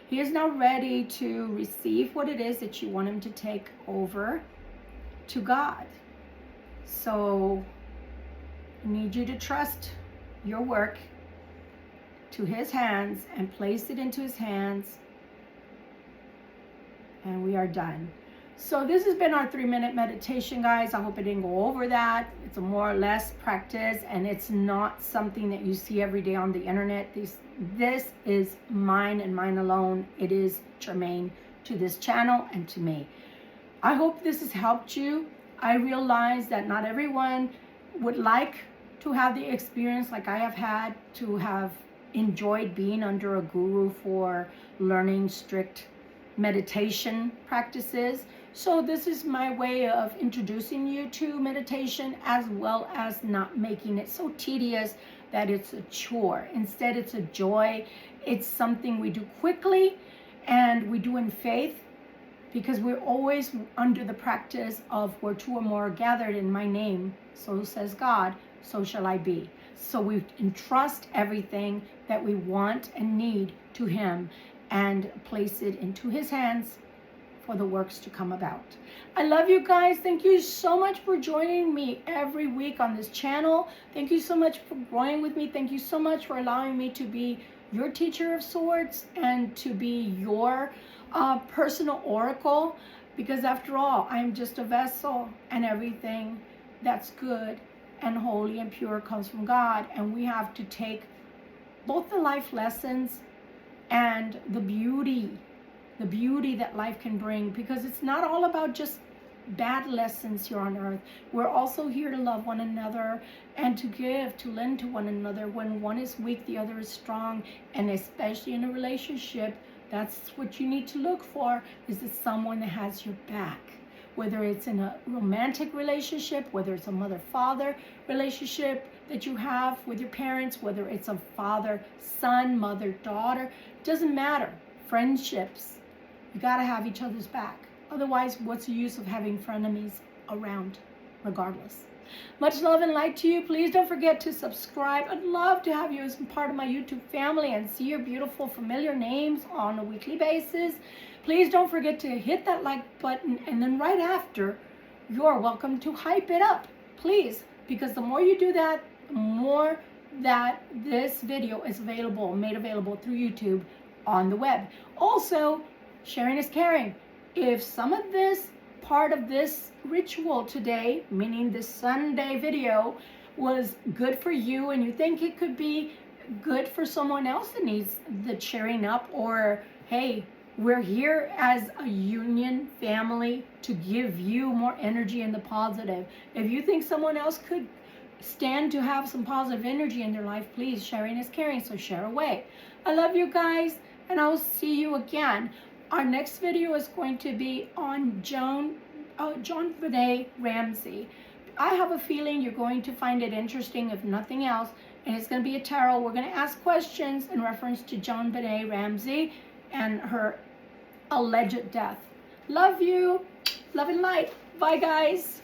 He is now ready to receive what it is that you want him to take over to God. So I need you to trust your work to his hands and place it into his hands. And we are done. So this has been our 3-minute meditation, guys. I hope I didn't go over that. It's a more or less practice, and it's not something that you see every day on the internet. This is mine and mine alone. It is germane to this channel and to me. I hope this has helped you. I realize that not everyone would like to have the experience like I have had, to have enjoyed being under a guru for learning strict meditation practices. So this is my way of introducing you to meditation, as well as not making it so tedious that it's a chore. Instead, it's a joy. It's something we do quickly and we do in faith, because we're always under the practice of where 2 or more are gathered in my name, so says God, so shall I be. So we entrust everything that we want and need to him and place it into his hands for the works to come about. I love you guys. Thank you so much for joining me every week on this channel. Thank you so much for growing with me. Thank you so much for allowing me to be your teacher of sorts and to be your personal oracle, because after all, I'm just a vessel, and everything that's good and holy and pure comes from God. And we have to take both the life lessons and the beauty that life can bring, because it's not all about just bad lessons here on earth. We're also here to love one another and to give, to lend to one another. When one is weak, the other is strong. And especially in a relationship, that's what you need to look for, is it someone that has your back. Whether it's in a romantic relationship, whether it's a mother-father relationship that you have with your parents, whether it's a father-son, mother-daughter, doesn't matter. Friendships, you got to have each other's back. Otherwise, what's the use of having frenemies around, regardless? Much love and light to you. Please don't forget to subscribe. I'd love to have you as part of my YouTube family and see your beautiful familiar names on a weekly basis. Please don't forget to hit that like button, and then right after, you're welcome to hype it up, please, because the more you do that, the more that this video is available, made available through YouTube on the web. Also, sharing is caring. If some of this part of this ritual today, meaning this Sunday video, was good for you and you think it could be good for someone else that needs the cheering up, or hey, we're here as a union family to give you more energy in the positive. If you think someone else could stand to have some positive energy in their life, please, sharing is caring, so share away. I love you guys, and I will see you again. Our next video is going to be on JonBenet Ramsey. I have a feeling you're going to find it interesting, if nothing else, and it's going to be a tarot. We're going to ask questions in reference to JonBenet Ramsey and her alleged death. Love you. Love and light. Bye, guys.